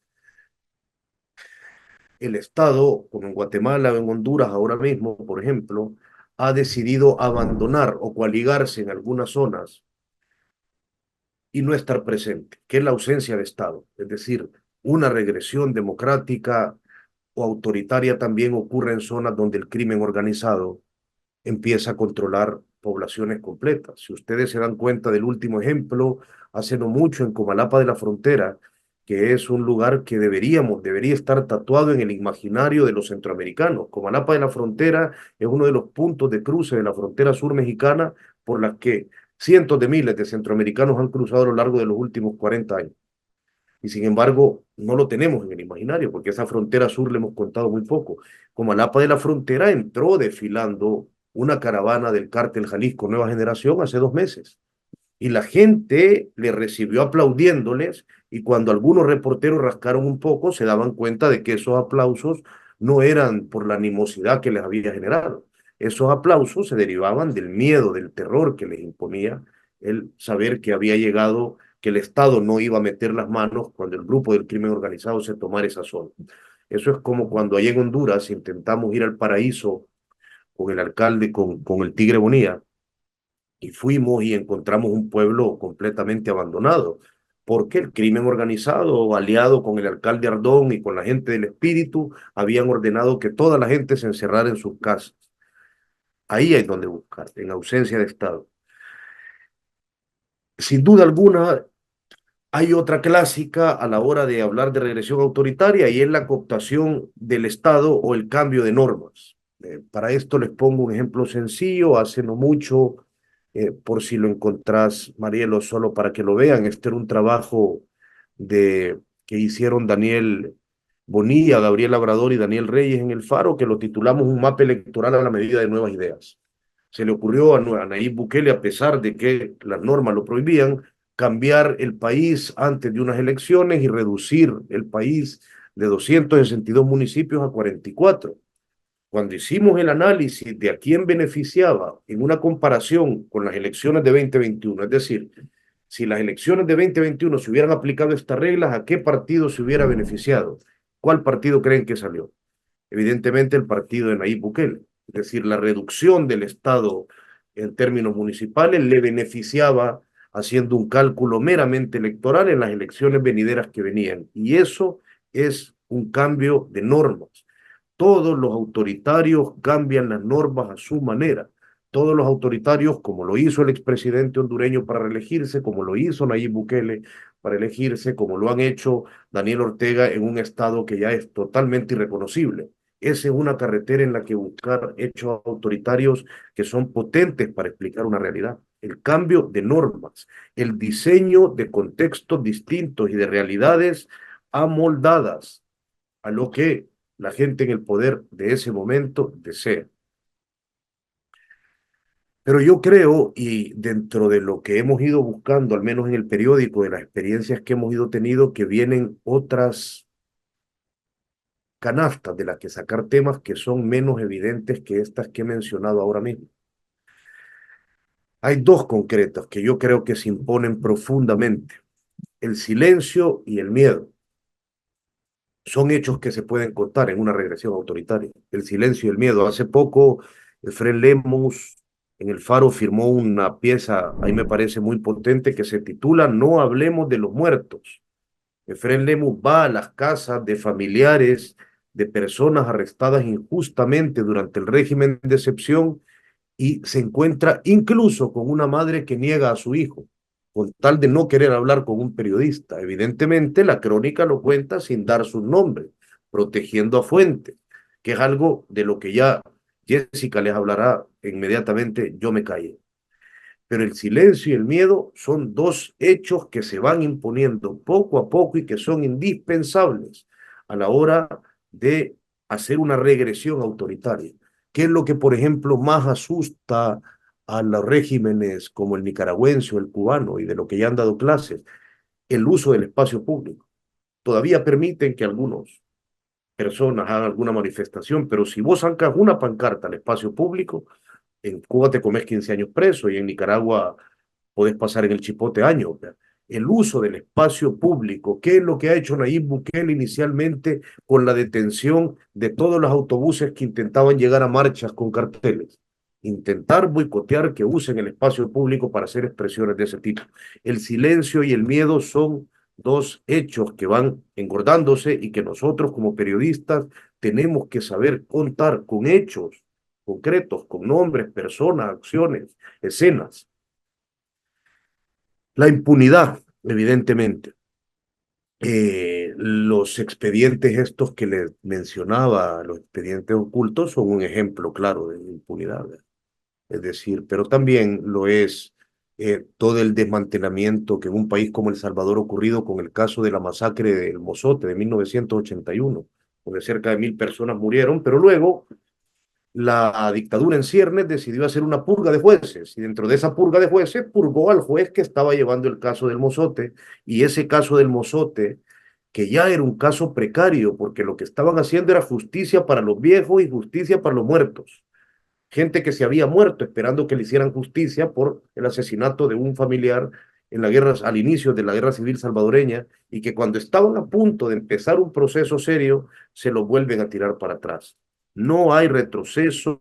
el Estado, como en Guatemala o en Honduras ahora mismo, por ejemplo, ha decidido abandonar o coaligarse en algunas zonas y no estar presente, que es la ausencia de Estado. Es decir, una regresión democrática o autoritaria también ocurre en zonas donde el crimen organizado empieza a controlar poblaciones completas. Si ustedes se dan cuenta del último ejemplo, hace no mucho en Comalapa de la Frontera, que es un lugar que debería estar tatuado en el imaginario de los centroamericanos. Comalapa de la Frontera es uno de los puntos de cruce de la frontera sur mexicana por las que cientos de miles de centroamericanos han cruzado a lo largo de los últimos 40 años. Y sin embargo, no lo tenemos en el imaginario, porque esa frontera sur le hemos contado muy poco. Comalapa de la Frontera entró desfilando una caravana del cártel Jalisco Nueva Generación hace 2 meses. Y la gente le recibió aplaudiéndoles y cuando algunos reporteros rascaron un poco se daban cuenta de que esos aplausos no eran por la animosidad que les había generado. Esos aplausos se derivaban del miedo, del terror que les imponía el saber que había llegado, que el Estado no iba a meter las manos cuando el grupo del crimen organizado se tomara esa zona. Eso es como cuando allá en Honduras intentamos ir al paraíso con el alcalde, con el Tigre Bonilla, y fuimos y encontramos un pueblo completamente abandonado, porque el crimen organizado, aliado con el alcalde Ardón y con la gente del espíritu, habían ordenado que toda la gente se encerrara en sus casas. Ahí hay donde buscar, en ausencia de Estado. Sin duda alguna, hay otra clásica a la hora de hablar de regresión autoritaria y es la cooptación del Estado o el cambio de normas. Para esto les pongo un ejemplo sencillo. Hace no mucho, por si lo encontrás, Marielo, solo para que lo vean, este era un trabajo que hicieron Daniel Bonilla, Gabriel Labrador y Daniel Reyes en El Faro, que lo titulamos Un mapa electoral a la medida de nuevas ideas. Se le ocurrió a Nayib Bukele, a pesar de que las normas lo prohibían, cambiar el país antes de unas elecciones y reducir el país de 262 municipios a 44. Cuando hicimos el análisis de a quién beneficiaba en una comparación con las elecciones de 2021, es decir, si las elecciones de 2021 se hubieran aplicado estas reglas, ¿a qué partido se hubiera beneficiado? ¿Cuál partido creen que salió? Evidentemente el partido de Nayib Bukele. Es decir, la reducción del Estado en términos municipales le beneficiaba haciendo un cálculo meramente electoral en las elecciones venideras que venían. Y eso es un cambio de normas. Todos los autoritarios cambian las normas a su manera. Todos los autoritarios, como lo hizo el expresidente hondureño para reelegirse, como lo hizo Nayib Bukele para elegirse, como lo han hecho Daniel Ortega en un estado que ya es totalmente irreconocible. Esa es una carretera en la que buscar hechos autoritarios que son potentes para explicar una realidad. El cambio de normas, el diseño de contextos distintos y de realidades amoldadas a lo que la gente en el poder de ese momento desea. Pero yo creo, y dentro de lo que hemos ido buscando, al menos en el periódico, de las experiencias que hemos ido teniendo, que vienen otras canastas de las que sacar temas que son menos evidentes que estas que he mencionado ahora mismo. Hay dos concretas que yo creo que se imponen profundamente: el silencio y el miedo. Son hechos que se pueden contar en una regresión autoritaria. El silencio y el miedo. Hace poco, Efrén Lemos en El Faro firmó una pieza, ahí me parece muy potente, que se titula No hablemos de los muertos. Efrén Lemos va a las casas de familiares de personas arrestadas injustamente durante el régimen de excepción y se encuentra incluso con una madre que niega a su hijo, con tal de no querer hablar con un periodista. Evidentemente, la crónica lo cuenta sin dar su nombre, protegiendo a fuentes, que es algo de lo que ya Jessica les hablará inmediatamente. Yo me callé. Pero el silencio y el miedo son dos hechos que se van imponiendo poco a poco y que son indispensables a la hora de hacer una regresión autoritaria. ¿Qué es lo que, por ejemplo, más asusta a los regímenes como el nicaragüense o el cubano, y de lo que ya han dado clases? El uso del espacio público. Todavía permiten que algunas personas hagan alguna manifestación, pero si vos sacas una pancarta al espacio público, en Cuba te comes 15 años preso y en Nicaragua podés pasar en el chipote años. El uso del espacio público, ¿qué es lo que ha hecho Nayib Bukele inicialmente con la detención de todos los autobuses que intentaban llegar a marchas con carteles? Intentar boicotear que usen el espacio público para hacer expresiones de ese tipo. El silencio y el miedo son dos hechos que van engordándose y que nosotros como periodistas tenemos que saber contar con hechos concretos, con nombres, personas, acciones, escenas. La impunidad, evidentemente. Los expedientes estos que les mencionaba, los expedientes ocultos, son un ejemplo claro de impunidad. Es decir, pero también lo es todo el desmantelamiento que en un país como El Salvador ha ocurrido con el caso de la masacre del Mozote de 1981, donde cerca de 1000 personas murieron, pero luego la dictadura en ciernes decidió hacer una purga de jueces y dentro de esa purga de jueces purgó al juez que estaba llevando el caso del Mozote, y ese caso del Mozote, que ya era un caso precario porque lo que estaban haciendo era justicia para los viejos y justicia para los muertos. Gente que se había muerto esperando que le hicieran justicia por el asesinato de un familiar en la guerra, al inicio de la guerra civil salvadoreña, y que cuando estaban a punto de empezar un proceso serio, se lo vuelven a tirar para atrás. No hay retroceso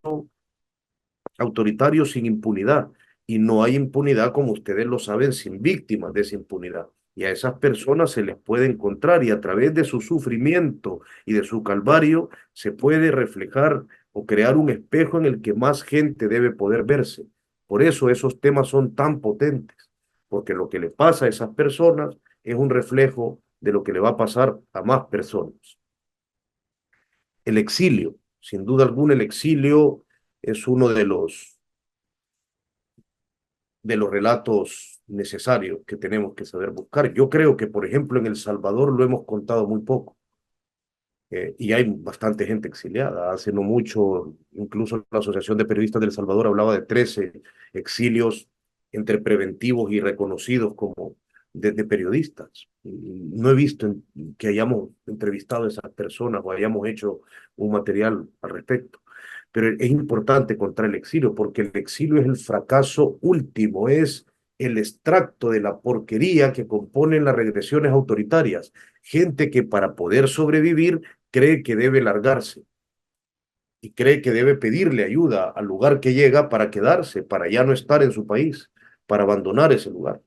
autoritario sin impunidad, y no hay impunidad, como ustedes lo saben, sin víctimas de esa impunidad. Y a esas personas se les puede encontrar y a través de su sufrimiento y de su calvario se puede reflejar o crear un espejo en el que más gente debe poder verse. Por eso esos temas son tan potentes, porque lo que le pasa a esas personas es un reflejo de lo que le va a pasar a más personas. El exilio, sin duda alguna, el exilio es uno de los relatos necesarios que tenemos que saber buscar. Yo creo que, por ejemplo, en El Salvador lo hemos contado muy poco, y hay bastante gente exiliada. Hace no mucho, incluso la Asociación de Periodistas del Salvador hablaba de 13 exilios entre preventivos y reconocidos como de periodistas. No he visto que hayamos entrevistado a esas personas o hayamos hecho un material al respecto. Pero es importante contar el exilio, porque el exilio es el fracaso último, es el extracto de la porquería que componen las regresiones autoritarias. Gente que para poder sobrevivir cree que debe largarse y cree que debe pedirle ayuda al lugar que llega para quedarse, para ya no estar en su país, para abandonar ese lugar,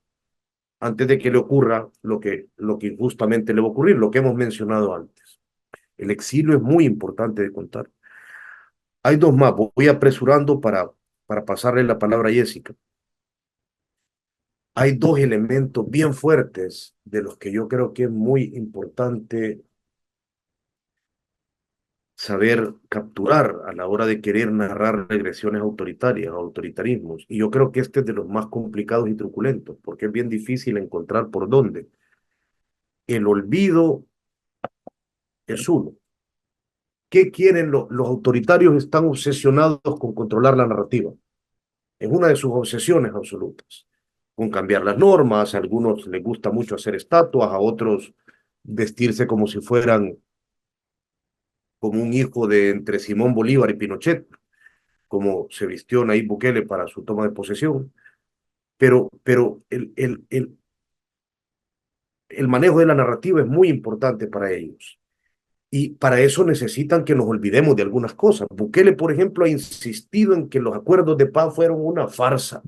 antes de que le ocurra lo que injustamente le va a ocurrir, lo que hemos mencionado antes. El exilio es muy importante de contar. Hay dos más, voy apresurando para pasarle la palabra a Jessica. Hay dos elementos bien fuertes de los que yo creo que es muy importante saber capturar a la hora de querer narrar regresiones autoritarias o autoritarismos. Y yo creo que este es de los más complicados y truculentos, porque es bien difícil encontrar por dónde. El olvido es uno. ¿Qué quieren los autoritarios? Están obsesionados con controlar la narrativa. Es una de sus obsesiones absolutas, con cambiar las normas. A algunos les gusta mucho hacer estatuas, a otros vestirse como si fueran como un hijo de entre Simón Bolívar y Pinochet, como se vistió Nayib Bukele para su toma de posesión. Pero el manejo de la narrativa es muy importante para ellos. Y para eso necesitan que nos olvidemos de algunas cosas. Bukele, por ejemplo, ha insistido en que los acuerdos de paz fueron una farsa.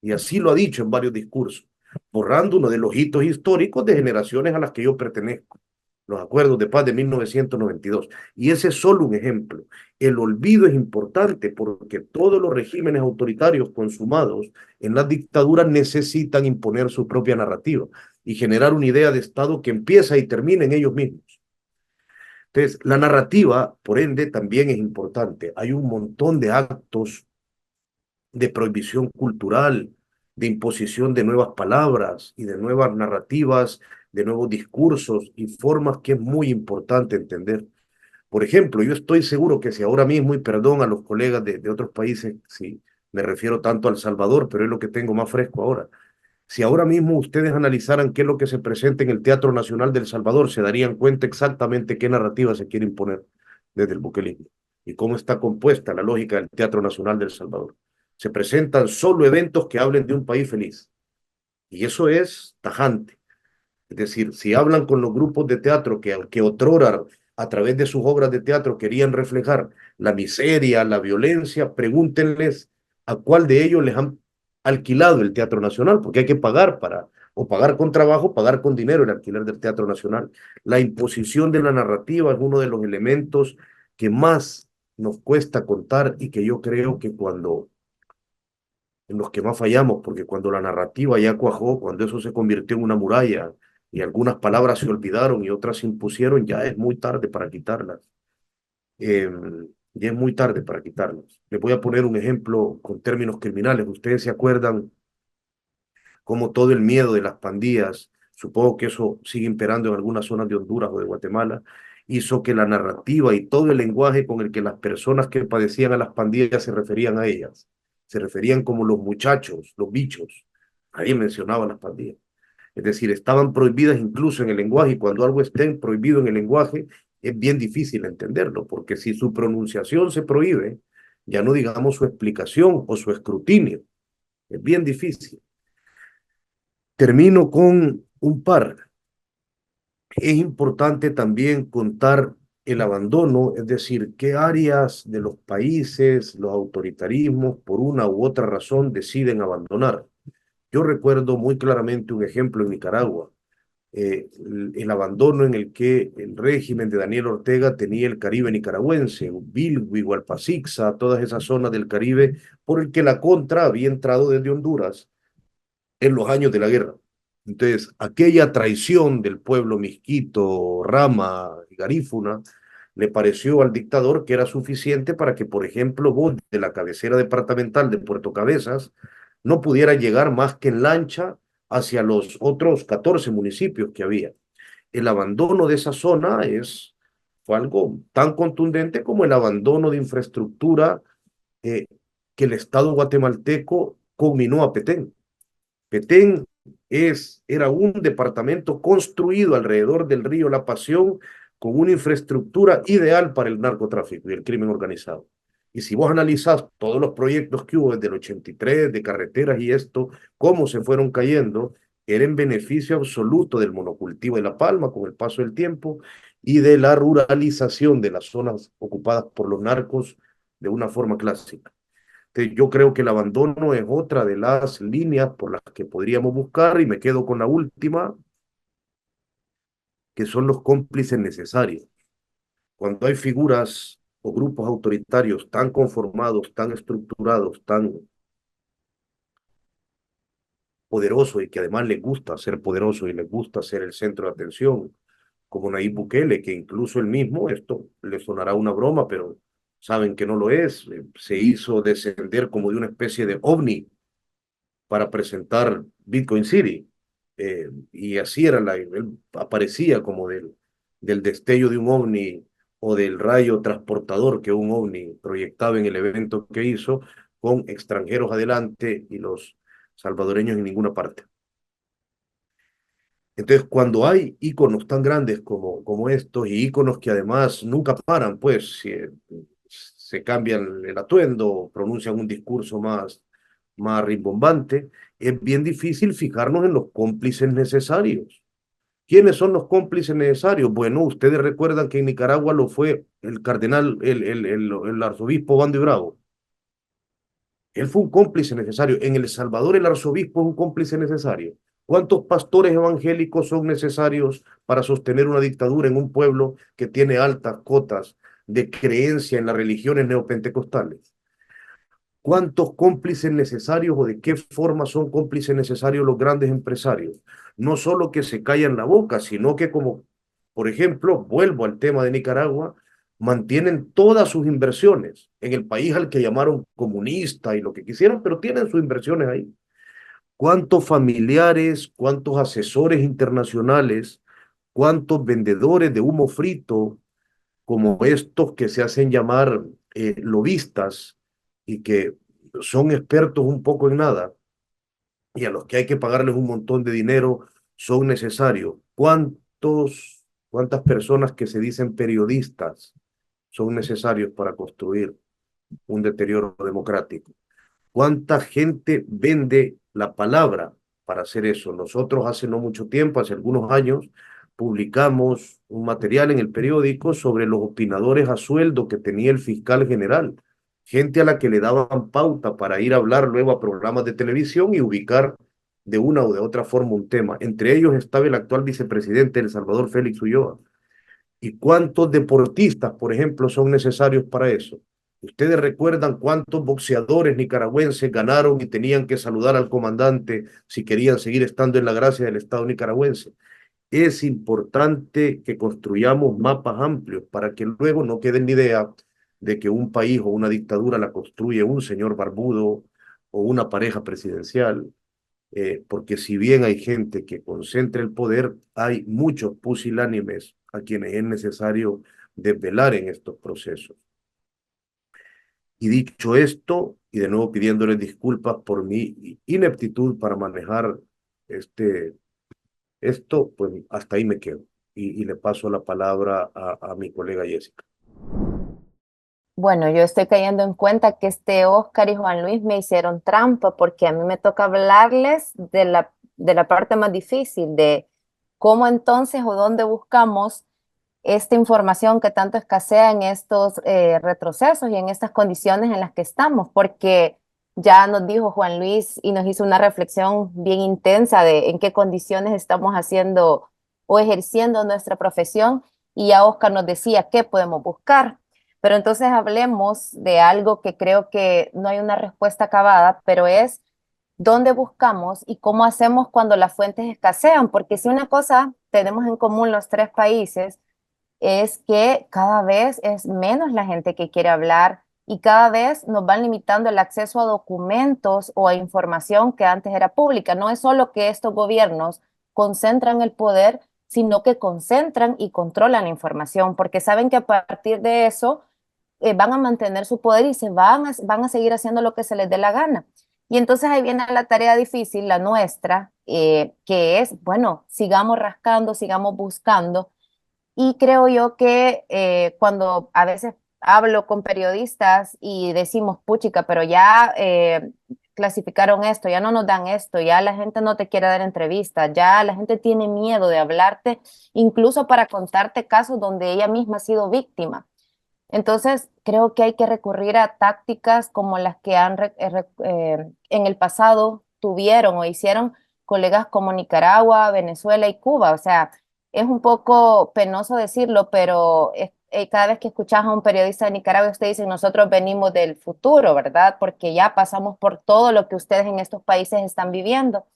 Y así lo ha dicho en varios discursos, borrando uno de los hitos históricos de generaciones a las que yo pertenezco, los acuerdos de paz de 1992. Y ese es solo un ejemplo. El olvido es importante porque todos los regímenes autoritarios consumados en las dictaduras necesitan imponer su propia narrativa y generar una idea de Estado que empieza y termina en ellos mismos. Entonces, la narrativa, por ende, también es importante. Hay un montón de actos de prohibición cultural, de imposición de nuevas palabras y de nuevas narrativas, de nuevos discursos y formas que es muy importante entender. Por ejemplo, yo estoy seguro que si ahora mismo, y perdón a los colegas de otros países, si me refiero tanto a El Salvador, pero es lo que tengo más fresco ahora, si ahora mismo ustedes analizaran qué es lo que se presenta en el Teatro Nacional de El Salvador, se darían cuenta exactamente qué narrativa se quiere imponer desde el buquelismo y cómo está compuesta la lógica del Teatro Nacional de El Salvador. Se presentan solo eventos que hablen de un país feliz. Y eso es tajante. Es decir, si hablan con los grupos de teatro que otrora a través de sus obras de teatro querían reflejar la miseria, la violencia, pregúntenles a cuál de ellos les han alquilado el Teatro Nacional, porque hay que pagar para, o pagar con trabajo, pagar con dinero el alquiler del Teatro Nacional. La imposición de la narrativa es uno de los elementos que más nos cuesta contar y que yo creo que cuando en los que más fallamos, porque cuando la narrativa ya cuajó, cuando eso se convirtió en una muralla y algunas palabras se olvidaron y otras se impusieron, ya es muy tarde para quitarlas. Eh, ya es muy tarde para quitarlas. Les voy a poner un ejemplo con términos criminales. Ustedes se acuerdan cómo todo el miedo de las pandillas, supongo que eso sigue imperando en algunas zonas de Honduras o de Guatemala, hizo que la narrativa y todo el lenguaje con el que las personas que padecían a las pandillas se referían a ellas, se referían como los muchachos, los bichos. Nadie mencionaba las pandillas. Es decir, estaban prohibidas incluso en el lenguaje y cuando algo esté prohibido en el lenguaje es bien difícil entenderlo, porque si su pronunciación se prohíbe, ya no digamos su explicación o su escrutinio, es bien difícil. Termino con un par. Es importante también contar el abandono, es decir, qué áreas de los países, los autoritarismos, por una u otra razón, deciden abandonar. Yo recuerdo muy claramente un ejemplo en Nicaragua, el abandono en el que el régimen de Daniel Ortega tenía el Caribe nicaragüense, Bilwi, Hualpasixá, todas esas zonas del Caribe, por el que la contra había entrado desde Honduras en los años de la guerra. Entonces, aquella traición del pueblo misquito, Rama y Garífuna, le pareció al dictador que era suficiente para que, por ejemplo, vos de la cabecera departamental de Puerto Cabezas no pudiera llegar más que en lancha hacia los otros 14 municipios que había. El abandono de esa zona fue algo tan contundente como el abandono de infraestructura eh, que el Estado guatemalteco conminó a Petén. Petén era un departamento construido alrededor del río La Pasión con una infraestructura ideal para el narcotráfico y el crimen organizado. Y si vos analizás todos los proyectos que hubo desde el 83, de carreteras y esto, cómo se fueron cayendo, era en beneficio absoluto del monocultivo de la palma con el paso del tiempo y de la ruralización de las zonas ocupadas por los narcos de una forma clásica. Yo creo que el abandono es otra de las líneas por las que podríamos buscar y me quedo con la última, que son los cómplices necesarios. Cuando hay figuras o grupos autoritarios tan conformados, tan estructurados, tan poderosos y que además les gusta ser poderosos y les gusta ser el centro de atención, como Nayib Bukele, que incluso él mismo, esto le sonará una broma, pero saben que no lo es, se hizo descender como de una especie de ovni para presentar Bitcoin City. Y así era, él aparecía como del destello de un ovni o del rayo transportador que un ovni proyectaba en el evento que hizo, con extranjeros adelante y los salvadoreños en ninguna parte. Entonces, cuando hay íconos tan grandes como estos, y íconos que además nunca paran, pues se cambian el atuendo, pronuncian un discurso más rimbombante, es bien difícil fijarnos en los cómplices necesarios. ¿Quiénes son los cómplices necesarios? Bueno, ustedes recuerdan que en Nicaragua lo fue el cardenal, el arzobispo Bando y Bravo. Él fue un cómplice necesario. En El Salvador el arzobispo es un cómplice necesario. ¿Cuántos pastores evangélicos son necesarios para sostener una dictadura en un pueblo que tiene altas cotas de creencia en las religiones neopentecostales? ¿Cuántos cómplices necesarios o de qué forma son cómplices necesarios los grandes empresarios? No solo que se callan la boca, sino que como, por ejemplo, vuelvo al tema de Nicaragua, mantienen todas sus inversiones en el país al que llamaron comunista y lo que quisieran, pero tienen sus inversiones ahí. ¿Cuántos familiares, cuántos asesores internacionales, cuántos vendedores de humo frito como estos que se hacen llamar lobistas y que son expertos un poco en nada y a los que hay que pagarles un montón de dinero son necesarios? ¿Cuántas personas que se dicen periodistas son necesarios para construir un deterioro democrático? ¿Cuánta gente vende la palabra para hacer eso? Nosotros hace no mucho tiempo, hace algunos años, publicamos un material en el periódico sobre los opinadores a sueldo que tenía el fiscal general, gente a la que le daban pauta para ir a hablar luego a programas de televisión y ubicar de una o de otra forma un tema. Entre ellos estaba el actual vicepresidente de El Salvador, Félix Ulloa. ¿Y cuántos deportistas, por ejemplo, son necesarios para eso? ¿Ustedes recuerdan cuántos boxeadores nicaragüenses ganaron y tenían que saludar al comandante si querían seguir estando en la gracia del Estado nicaragüense? Es importante que construyamos mapas amplios para que luego no quede la idea de que un país o una dictadura la construye un señor barbudo o una pareja presidencial, porque si bien hay gente que concentra el poder, hay muchos pusilánimes a quienes es necesario desvelar en estos procesos. Y dicho esto, y de nuevo pidiéndoles disculpas por mi ineptitud para manejar esto, pues hasta ahí me quedo. Y le paso la palabra a mi colega Jessica.
Bueno, yo estoy cayendo en cuenta que Oscar y Juan Luis me hicieron trampa porque a mí me toca hablarles de la parte más difícil, de cómo entonces o dónde buscamos esta información que tanto escasea en estos retrocesos y en estas condiciones en las que estamos, porque ya nos dijo Juan Luis y nos hizo una reflexión bien intensa de en qué condiciones estamos haciendo o ejerciendo nuestra profesión, y ya Oscar nos decía qué podemos buscar. Pero entonces hablemos de algo que creo que no hay una respuesta acabada, pero es dónde buscamos y cómo hacemos cuando las fuentes escasean, porque si una cosa tenemos en común los tres países es que cada vez es menos la gente que quiere hablar y cada vez nos van limitando el acceso a documentos o a información que antes era pública. No es solo que estos gobiernos concentran el poder, sino que concentran y controlan la información, porque saben que a partir de eso van a mantener su poder y van a seguir haciendo lo que se les dé la gana. Y entonces ahí viene la tarea difícil, la nuestra, que es, bueno, sigamos rascando, sigamos buscando. Y creo yo que cuando a veces hablo con periodistas y decimos, puchica, pero ya clasificaron esto, ya no nos dan esto, ya la gente no te quiere dar entrevistas, ya la gente tiene miedo de hablarte, incluso para contarte casos donde ella misma ha sido víctima. Entonces, creo que hay que recurrir a tácticas como las que en el pasado tuvieron o hicieron colegas como Nicaragua, Venezuela y Cuba. O sea, es un poco penoso decirlo, pero cada vez que escuchas a un periodista de Nicaragua, usted dice, nosotros venimos del futuro, ¿verdad? Porque ya pasamos por todo lo que ustedes en estos países están viviendo.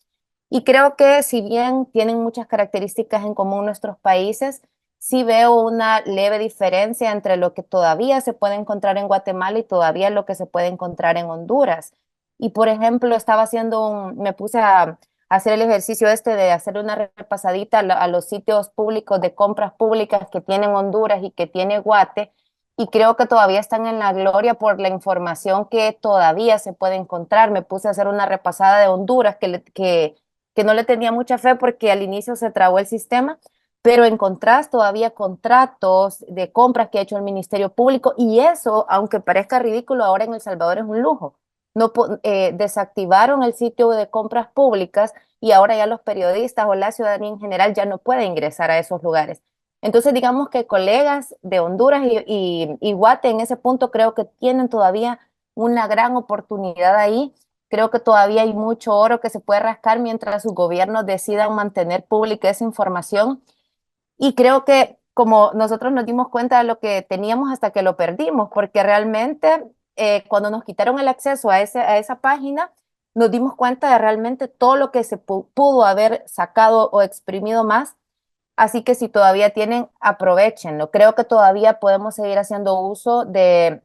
Y creo que si bien tienen muchas características en común nuestros países, sí veo una leve diferencia entre lo que todavía se puede encontrar en Guatemala y todavía lo que se puede encontrar en Honduras. Y por ejemplo, me puse a hacer el ejercicio de hacer una repasadita a los sitios públicos de compras públicas que tienen Honduras y que tiene Guate, y creo que todavía están en la gloria por la información que todavía se puede encontrar. Me puse a hacer una repasada de Honduras que no le tenía mucha fe porque al inicio se trabó el sistema, pero encontrás todavía contratos de compras que ha hecho el Ministerio Público, y eso, aunque parezca ridículo, ahora en El Salvador es un lujo. No, desactivaron el sitio de compras públicas y ahora ya los periodistas o la ciudadanía en general ya no puede ingresar a esos lugares. Entonces, digamos que colegas de Honduras y Guate en ese punto creo que tienen todavía una gran oportunidad ahí. Creo que todavía hay mucho oro que se puede rascar mientras sus gobiernos decidan mantener pública esa información. Y creo que como nosotros nos dimos cuenta de lo que teníamos hasta que lo perdimos, porque realmente cuando nos quitaron el acceso a esa página, nos dimos cuenta de realmente todo lo que se pudo haber sacado o exprimido más. Así que si todavía tienen, aprovéchenlo. Creo que todavía podemos seguir haciendo uso de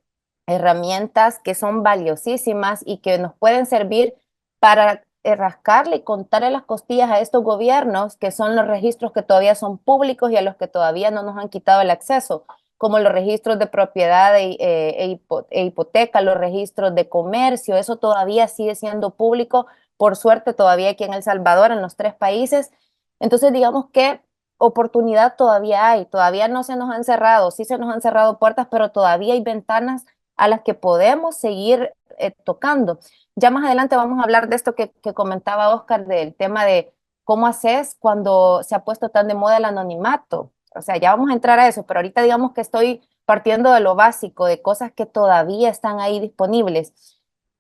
herramientas que son valiosísimas y que nos pueden servir para rascarle y contarle las costillas a estos gobiernos, que son los registros que todavía son públicos y a los que todavía no nos han quitado el acceso, como los registros de propiedad e hipoteca, los registros de comercio. Eso todavía sigue siendo público, por suerte todavía aquí en El Salvador, en los 3 países. Entonces digamos que oportunidad todavía hay, todavía no se nos han cerrado, sí se nos han cerrado puertas, pero todavía hay ventanas a las que podemos seguir tocando. Ya más adelante vamos a hablar de esto que comentaba Oscar, del tema de cómo haces cuando se ha puesto tan de moda el anonimato. O sea, ya vamos a entrar a eso, pero ahorita digamos que estoy partiendo de lo básico, de cosas que todavía están ahí disponibles.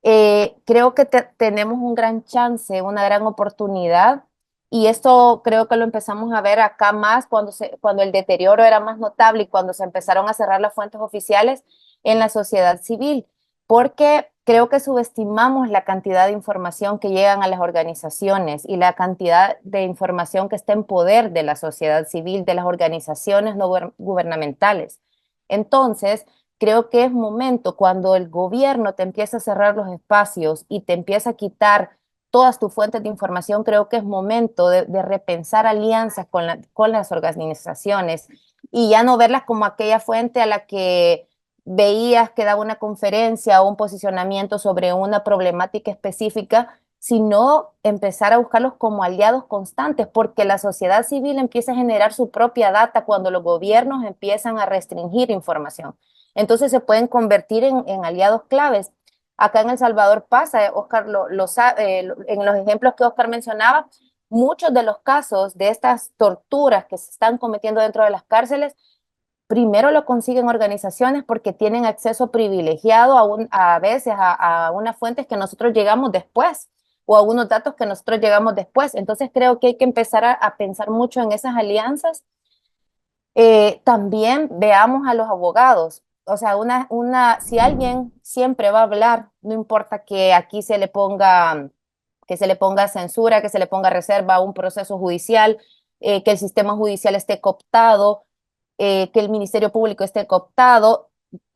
Creo que tenemos un gran chance, una gran oportunidad, y esto creo que lo empezamos a ver acá más cuando el deterioro era más notable y cuando se empezaron a cerrar las fuentes oficiales en la sociedad civil, porque creo que subestimamos la cantidad de información que llegan a las organizaciones y la cantidad de información que está en poder de la sociedad civil, de las organizaciones no gubernamentales. Entonces, creo que es momento cuando el gobierno te empieza a cerrar los espacios y te empieza a quitar todas tus fuentes de información, creo que es momento de repensar alianzas con las organizaciones y ya no verlas como aquella fuente a la que veías que daba una conferencia o un posicionamiento sobre una problemática específica, sino empezar a buscarlos como aliados constantes, porque la sociedad civil empieza a generar su propia data cuando los gobiernos empiezan a restringir información. Entonces se pueden convertir en aliados claves. Acá en El Salvador pasa, Oscar lo sabe, en los ejemplos que Oscar mencionaba, muchos de los casos de estas torturas que se están cometiendo dentro de las cárceles, primero lo consiguen organizaciones porque tienen acceso privilegiado a veces a unas fuentes que nosotros llegamos después o a unos datos que nosotros llegamos después. Entonces creo que hay que empezar a pensar mucho en esas alianzas. También veamos a los abogados. O sea, si alguien siempre va a hablar, no importa que aquí que se le ponga censura, que se le ponga reserva a un proceso judicial, que el sistema judicial esté cooptado, que el Ministerio Público esté cooptado.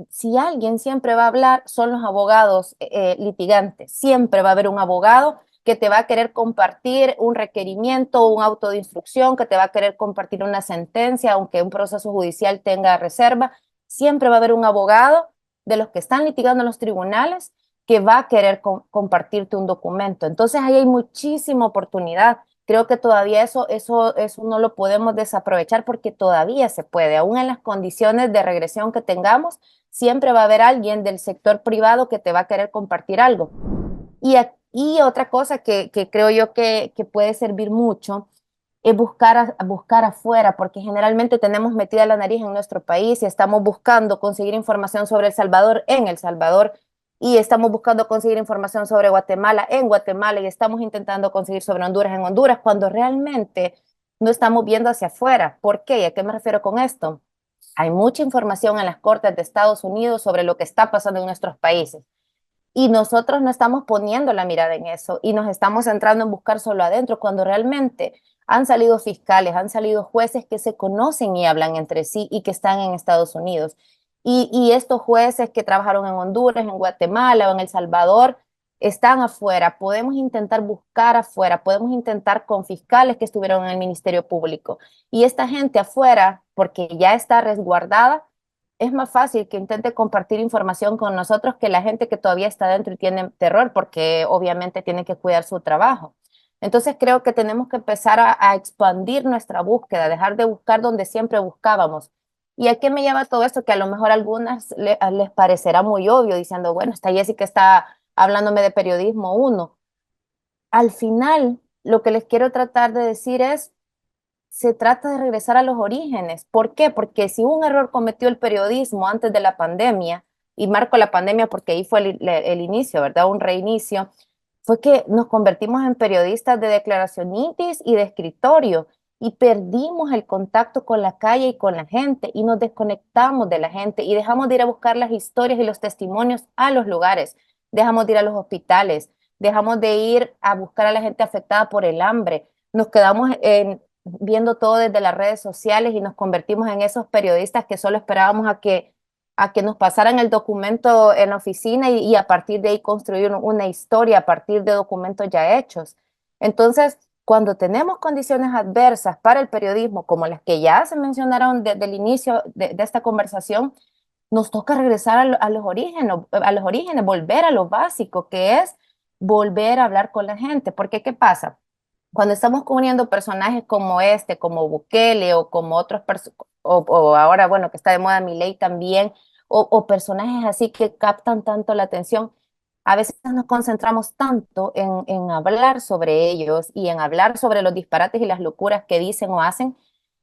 Si alguien siempre va a hablar, son los abogados litigantes. Siempre va a haber un abogado que te va a querer compartir un requerimiento, un auto de instrucción, que te va a querer compartir una sentencia, aunque un proceso judicial tenga reserva. Siempre va a haber un abogado de los que están litigando en los tribunales que va a querer compartirte un documento. Entonces ahí hay muchísima oportunidad. Creo que todavía eso no lo podemos desaprovechar porque todavía se puede, aún en las condiciones de regresión que tengamos, siempre va a haber alguien del sector privado que te va a querer compartir algo. Y otra cosa que creo yo que puede servir mucho es buscar afuera, porque generalmente tenemos metida la nariz en nuestro país y estamos buscando conseguir información sobre El Salvador en El Salvador, y estamos buscando conseguir información sobre Guatemala en Guatemala, y estamos intentando conseguir sobre Honduras en Honduras, cuando realmente no estamos viendo hacia afuera. ¿Por qué? ¿A qué me refiero con esto? Hay mucha información en las cortes de Estados Unidos sobre lo que está pasando en nuestros países, y nosotros no estamos poniendo la mirada en eso y nos estamos centrando en buscar solo adentro, cuando realmente Han salido fiscales, han salido jueces que se conocen y hablan entre sí y que están en Estados Unidos. Y estos jueces que trabajaron en Honduras, en Guatemala o en El Salvador, están afuera. Podemos intentar buscar afuera, podemos intentar con fiscales que estuvieron en el Ministerio Público. Y esta gente afuera, porque ya está resguardada, es más fácil que intente compartir información con nosotros que la gente que todavía está dentro y tiene terror, porque obviamente tiene que cuidar su trabajo. Entonces creo que tenemos que empezar a expandir nuestra búsqueda, dejar de buscar donde siempre buscábamos. ¿Y a qué me lleva todo esto? Que a lo mejor a algunas les parecerá muy obvio, diciendo, bueno, esta Jessica está hablándome de periodismo uno. Al final, lo que les quiero tratar de decir es, se trata de regresar a los orígenes. ¿Por qué? Porque si un error cometió el periodismo antes de la pandemia, y marco la pandemia porque ahí fue el inicio, ¿verdad? Un reinicio, fue que nos convertimos en periodistas de declaracionitis y de escritorio y perdimos el contacto con la calle y con la gente y nos desconectamos de la gente y dejamos de ir a buscar las historias y los testimonios a los lugares, dejamos de ir a los hospitales, dejamos de ir a buscar a la gente afectada por el hambre, nos quedamos viendo todo desde las redes sociales y nos convertimos en esos periodistas que solo esperábamos a que nos pasaran el documento en la oficina y a partir de ahí construir una historia a partir de documentos ya hechos. Entonces, cuando tenemos condiciones adversas para el periodismo, como las que ya se mencionaron desde el inicio de esta conversación, nos toca regresar a los orígenes, volver a lo básico, que es volver a hablar con la gente. Porque, ¿qué pasa? Cuando estamos cubriendo personajes como este, como Bukele o como otros, o ahora, bueno, que está de moda Milei también, o personajes así que captan tanto la atención, a veces nos concentramos tanto en hablar sobre ellos y en hablar sobre los disparates y las locuras que dicen o hacen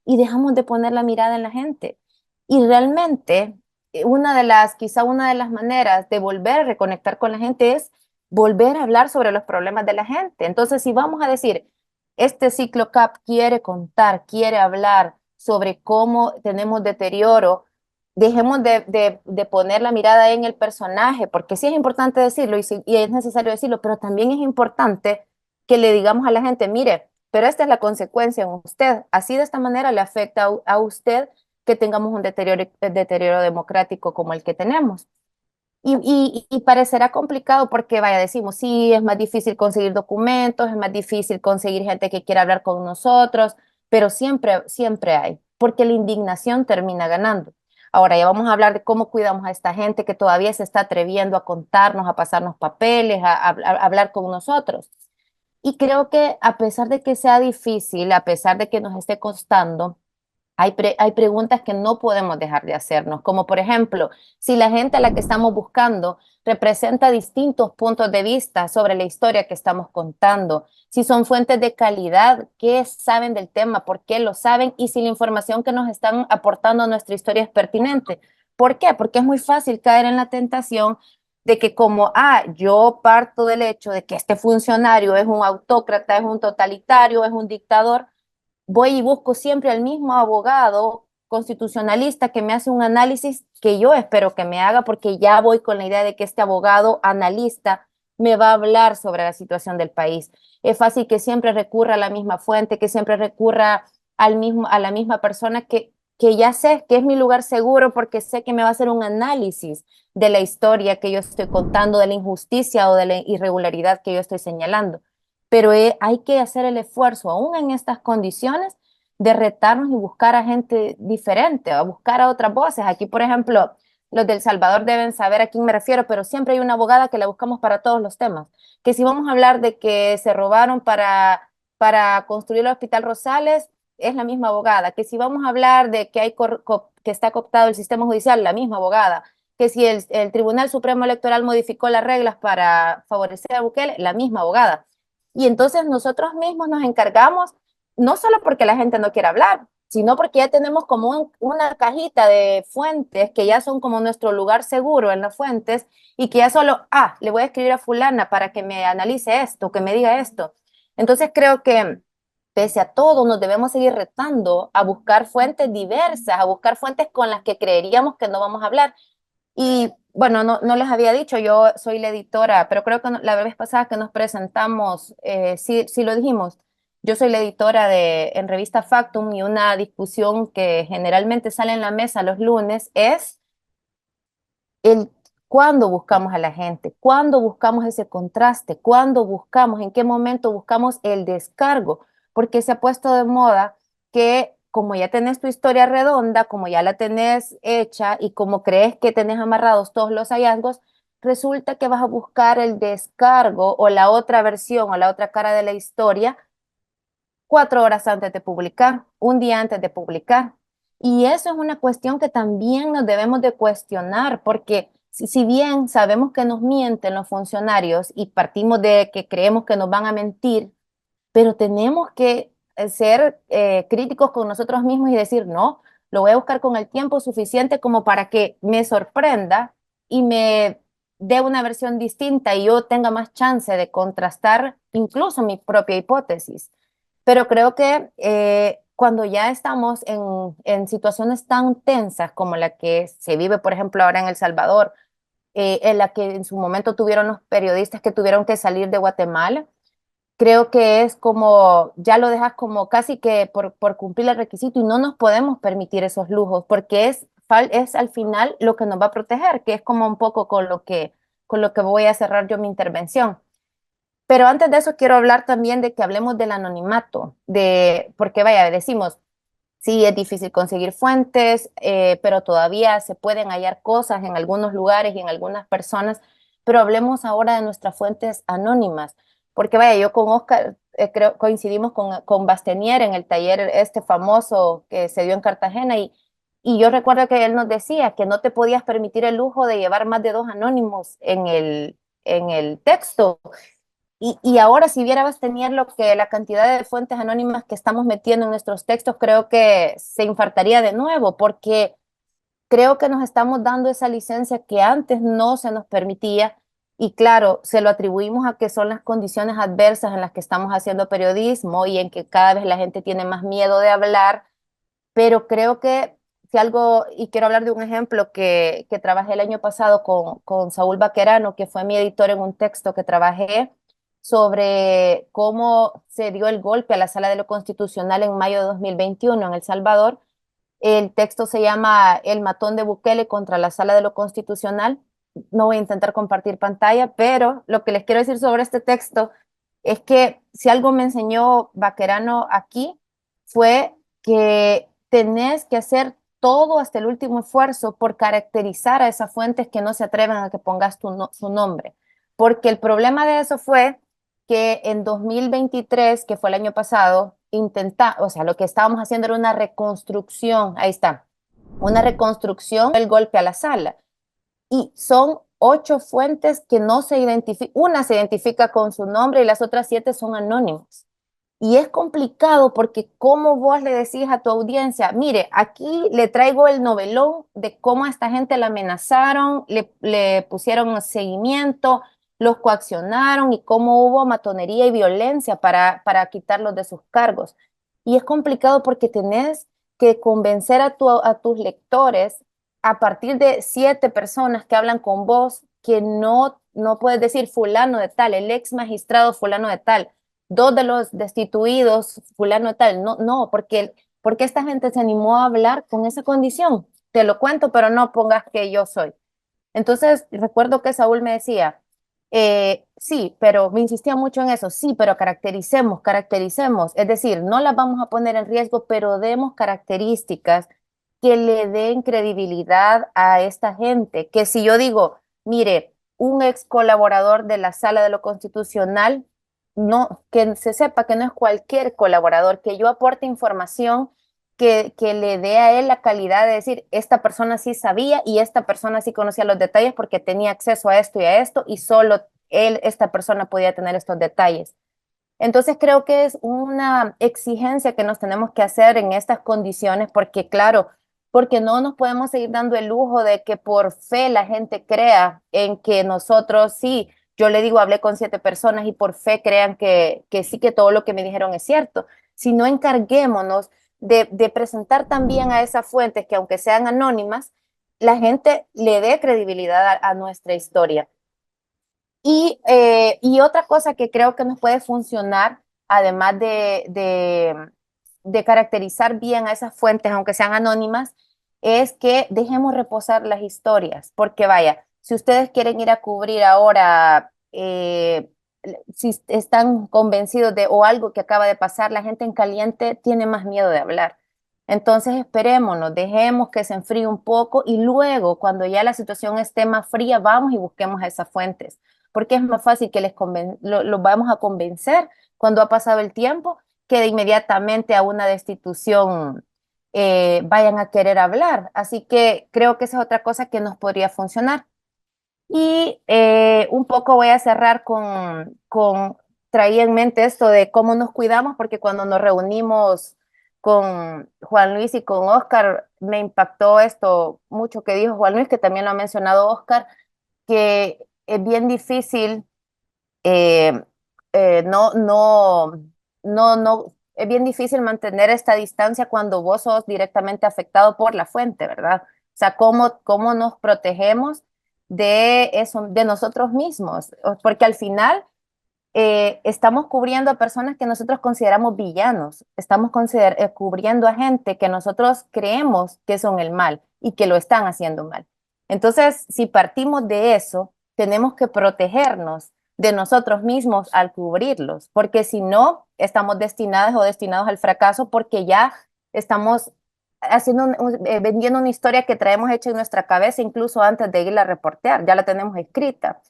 y dejamos de poner la mirada en la gente. Y realmente, quizá una de las maneras de volver a reconectar con la gente es volver a hablar sobre los problemas de la gente. Entonces, si vamos a decir, este ciclo CAP quiere contar, quiere hablar sobre cómo tenemos deterioro, dejemos de poner la mirada en el personaje, porque sí es importante decirlo y es necesario decirlo, pero también es importante que le digamos a la gente, mire, pero esta es la consecuencia en usted. Así de esta manera le afecta a usted que tengamos un deterioro democrático como el que tenemos. Y parecerá complicado porque, vaya, decimos, sí, es más difícil conseguir documentos, es más difícil conseguir gente que quiera hablar con nosotros, pero siempre hay, porque la indignación termina ganando. Ahora ya vamos a hablar de cómo cuidamos a esta gente que todavía se está atreviendo a contarnos, a pasarnos papeles, a hablar con nosotros. Y creo que a pesar de que sea difícil, a pesar de que nos esté costando, hay preguntas que no podemos dejar de hacernos, como por ejemplo, si la gente a la que estamos buscando representa distintos puntos de vista sobre la historia que estamos contando, si son fuentes de calidad, qué saben del tema, por qué lo saben y si la información que nos están aportando a nuestra historia es pertinente. ¿Por qué? Porque es muy fácil caer en la tentación de que como, yo parto del hecho de que este funcionario es un autócrata, es un totalitario, es un dictador, voy y busco siempre al mismo abogado constitucionalista que me hace un análisis que yo espero que me haga porque ya voy con la idea de que este abogado analista me va a hablar sobre la situación del país. Es fácil que siempre recurra a la misma fuente, que siempre recurra a la misma persona que ya sé que es mi lugar seguro porque sé que me va a hacer un análisis de la historia que yo estoy contando, de la injusticia o de la irregularidad que yo estoy señalando, pero hay que hacer el esfuerzo, aún en estas condiciones, de retarnos y buscar a gente diferente, a buscar a otras voces. Aquí, por ejemplo, los del Salvador deben saber a quién me refiero, pero siempre hay una abogada que la buscamos para todos los temas. Que si vamos a hablar de que se robaron para construir el Hospital Rosales, es la misma abogada. Que si vamos a hablar de que, que está cooptado el sistema judicial, la misma abogada. Que si el Tribunal Supremo Electoral modificó las reglas para favorecer a Bukele, la misma abogada. Y entonces nosotros mismos nos encargamos, no solo porque la gente no quiere hablar, sino porque ya tenemos como una cajita de fuentes que ya son como nuestro lugar seguro en las fuentes y que ya solo, le voy a escribir a fulana para que me analice esto, que me diga esto. Entonces creo que pese a todo nos debemos seguir retando a buscar fuentes diversas, a buscar fuentes con las que creeríamos que no vamos a hablar. Y bueno, no les había dicho, yo soy la editora, pero creo que la vez pasada que nos presentamos, sí lo dijimos. yo soy la editora en Revista Factum y una discusión que generalmente sale en la mesa los lunes es el cuándo buscamos a la gente, cuándo buscamos ese contraste, cuándo buscamos, en qué momento buscamos el descargo, porque se ha puesto de moda que como ya tenés tu historia redonda, como ya la tenés hecha y como crees que tenés amarrados todos los hallazgos, resulta que vas a buscar el descargo o la otra versión o la otra cara de la historia 4 horas antes de publicar, un día antes de publicar. Y eso es una cuestión que también nos debemos de cuestionar, porque si bien sabemos que nos mienten los funcionarios y partimos de que creemos que nos van a mentir, pero tenemos que ser críticos con nosotros mismos y decir, no, lo voy a buscar con el tiempo suficiente como para que me sorprenda y me dé una versión distinta y yo tenga más chance de contrastar incluso mi propia hipótesis. Pero creo que cuando ya estamos en situaciones tan tensas como la que se vive, por ejemplo, ahora en El Salvador, en la que en su momento tuvieron los periodistas que tuvieron que salir de Guatemala, creo que es como, ya lo dejas como casi que por cumplir el requisito y no nos podemos permitir esos lujos porque es al final lo que nos va a proteger, que es como un poco con lo que voy a cerrar yo mi intervención. Pero antes de eso quiero hablar también de que hablemos del anonimato, porque vaya, decimos, sí, es difícil conseguir fuentes, pero todavía se pueden hallar cosas en algunos lugares y en algunas personas, pero hablemos ahora de nuestras fuentes anónimas, porque vaya, yo con Oscar creo, coincidimos con Bastenier en el taller este famoso que se dio en Cartagena y yo recuerdo que él nos decía que no te podías permitir el lujo de llevar más de 2 anónimos en el texto. Y ahora, si vieras tener lo que la cantidad de fuentes anónimas que estamos metiendo en nuestros textos, creo que se infartaría de nuevo, porque creo que nos estamos dando esa licencia que antes no se nos permitía. Y claro, se lo atribuimos a que son las condiciones adversas en las que estamos haciendo periodismo y en que cada vez la gente tiene más miedo de hablar. Pero creo que si algo, y quiero hablar de un ejemplo que trabajé el año pasado con Saúl Baquerano, que fue mi editor en un texto que trabajé sobre cómo se dio el golpe a la Sala de lo Constitucional en mayo de 2021 en El Salvador. El texto se llama El matón de Bukele contra la Sala de lo Constitucional. No voy a intentar compartir pantalla, pero lo que les quiero decir sobre este texto es que si algo me enseñó Baquerano aquí fue que tenés que hacer todo hasta el último esfuerzo por caracterizar a esas fuentes que no se atreven a que pongas su nombre. Porque el problema de eso fue que en 2023, que fue el año pasado, o sea, lo que estábamos haciendo era una reconstrucción, ahí está, una reconstrucción del golpe a la sala. Y son 8 fuentes que no se identifican, una se identifica con su nombre y las otras 7 son anónimas. Y es complicado porque cómo vos le decís a tu audiencia, mire, aquí le traigo el novelón de cómo a esta gente la amenazaron, le pusieron seguimiento, los coaccionaron y cómo hubo matonería y violencia para quitarlos de sus cargos. Y es complicado porque tenés que convencer a tus lectores a partir de 7 personas que hablan con vos que no puedes decir fulano de tal, el ex magistrado fulano de tal, 2 de los destituidos, fulano tal, no, porque esta gente se animó a hablar con esa condición. Te lo cuento, pero no pongas que yo soy. Entonces, recuerdo que Saúl me decía, sí, pero me insistía mucho en eso, sí, pero caractericemos, es decir, no las vamos a poner en riesgo, pero demos características que le den credibilidad a esta gente, que si yo digo, mire, un ex colaborador de la Sala de lo Constitucional, no, que se sepa que no es cualquier colaborador, que yo aporte información que le dé a él la calidad de decir, esta persona sí sabía y esta persona sí conocía los detalles porque tenía acceso a esto y solo esta persona podía tener estos detalles. Entonces creo que es una exigencia que nos tenemos que hacer en estas condiciones porque claro, porque no nos podemos seguir dando el lujo de que por fe la gente crea en que nosotros sí, yo le digo, hablé con 7 personas y por fe crean que sí, que todo lo que me dijeron es cierto. Si no encarguémonos de presentar también a esas fuentes que aunque sean anónimas, la gente le dé credibilidad a nuestra historia. Y otra cosa que creo que nos puede funcionar además de caracterizar bien a esas fuentes, aunque sean anónimas, es que dejemos reposar las historias, porque vaya, si ustedes quieren ir a cubrir ahora, si están convencidos de o algo que acaba de pasar, la gente en caliente tiene más miedo de hablar. Entonces esperémonos, dejemos que se enfríe un poco y luego, cuando ya la situación esté más fría, vamos y busquemos a esas fuentes, porque es más fácil que los vamos a convencer cuando ha pasado el tiempo que de inmediatamente a una destitución vayan a querer hablar. Así que creo que esa es otra cosa que nos podría funcionar. Y un poco voy a cerrar traía en mente esto de cómo nos cuidamos, porque cuando nos reunimos con Juan Luis y con Oscar, me impactó esto mucho que dijo Juan Luis, que también lo ha mencionado Oscar, que es bien difícil, es bien difícil mantener esta distancia cuando vos sos directamente afectado por la fuente, ¿verdad? O sea, cómo nos protegemos de eso, de nosotros mismos, porque al final estamos cubriendo a personas que nosotros consideramos villanos, estamos cubriendo a gente que nosotros creemos que son el mal y que lo están haciendo mal. Entonces, si partimos de eso, tenemos que protegernos de nosotros mismos al cubrirlos, porque si no, estamos destinados al fracaso, porque ya estamos vendiendo una historia que traemos hecha en nuestra cabeza incluso antes de irla a reportear, ya la tenemos escrita.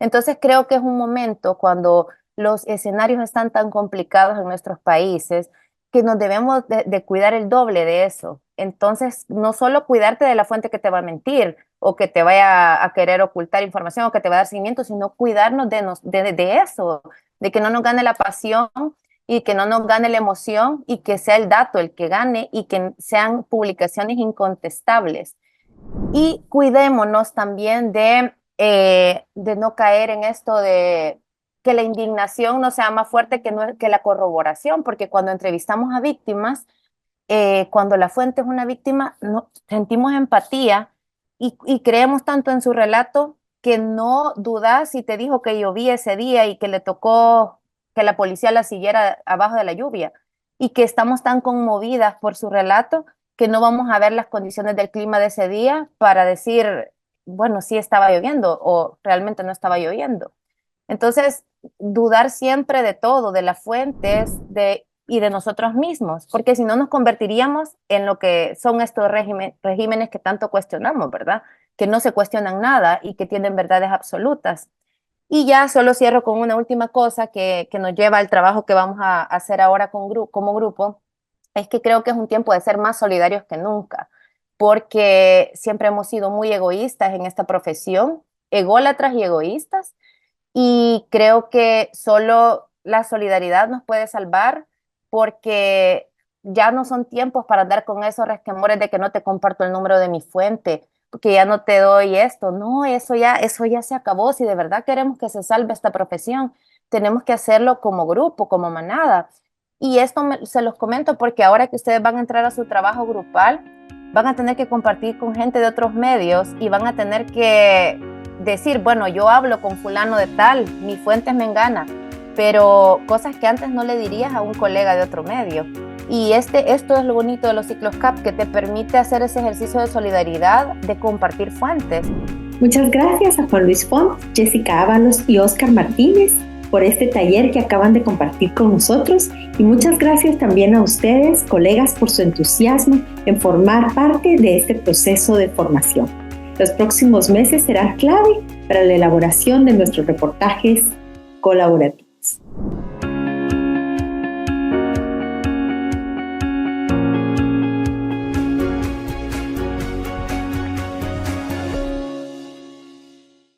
Entonces creo que es un momento cuando los escenarios están tan complicados en nuestros países que nos debemos de cuidar el doble de eso. Entonces, no solo cuidarte de la fuente que te va a mentir o que te vaya a querer ocultar información o que te va a dar seguimiento, sino cuidarnos de eso, de que no nos gane la pasión y que no nos gane la emoción y que sea el dato el que gane y que sean publicaciones incontestables. Y cuidémonos también de no caer en esto de que la indignación no sea más fuerte que la corroboración, porque cuando entrevistamos a víctimas, cuando la fuente es una víctima, sentimos empatía y creemos tanto en su relato que no dudas si te dijo que llovía ese día y que le tocó que la policía la siguiera abajo de la lluvia y que estamos tan conmovidas por su relato que no vamos a ver las condiciones del clima de ese día para decir, bueno, sí estaba lloviendo o realmente no estaba lloviendo. Entonces, dudar siempre de todo, de las fuentes y de nosotros mismos, porque si no nos convertiríamos en lo que son estos regímenes que tanto cuestionamos, ¿verdad? Que no se cuestionan nada y que tienen verdades absolutas. Y ya solo cierro con una última cosa que nos lleva al trabajo que vamos a hacer ahora como grupo, es que creo que es un tiempo de ser más solidarios que nunca, porque siempre hemos sido muy egoístas en esta profesión, ególatras y egoístas, y creo que solo la solidaridad nos puede salvar, porque ya no son tiempos para andar con esos resquemores de que no te comparto el número de mi fuente, porque ya no te doy esto. No, eso ya se acabó. Si de verdad queremos que se salve esta profesión, tenemos que hacerlo como grupo, como manada. Y esto se los comento porque ahora que ustedes van a entrar a su trabajo grupal, van a tener que compartir con gente de otros medios y van a tener que decir, bueno, yo hablo con fulano de tal, mi fuente es mengana, pero cosas que antes no le dirías a un colega de otro medio. Y esto es lo bonito de los ciclos CAP, que te permite hacer ese ejercicio de solidaridad, de compartir fuentes.
Muchas gracias a Juan Luis Font, Jessica Ábalos y Oscar Martínez por este taller que acaban de compartir con nosotros, y muchas gracias también a ustedes, colegas, por su entusiasmo en formar parte de este proceso de formación. Los próximos meses serán clave para la elaboración de nuestros reportajes colaborativos.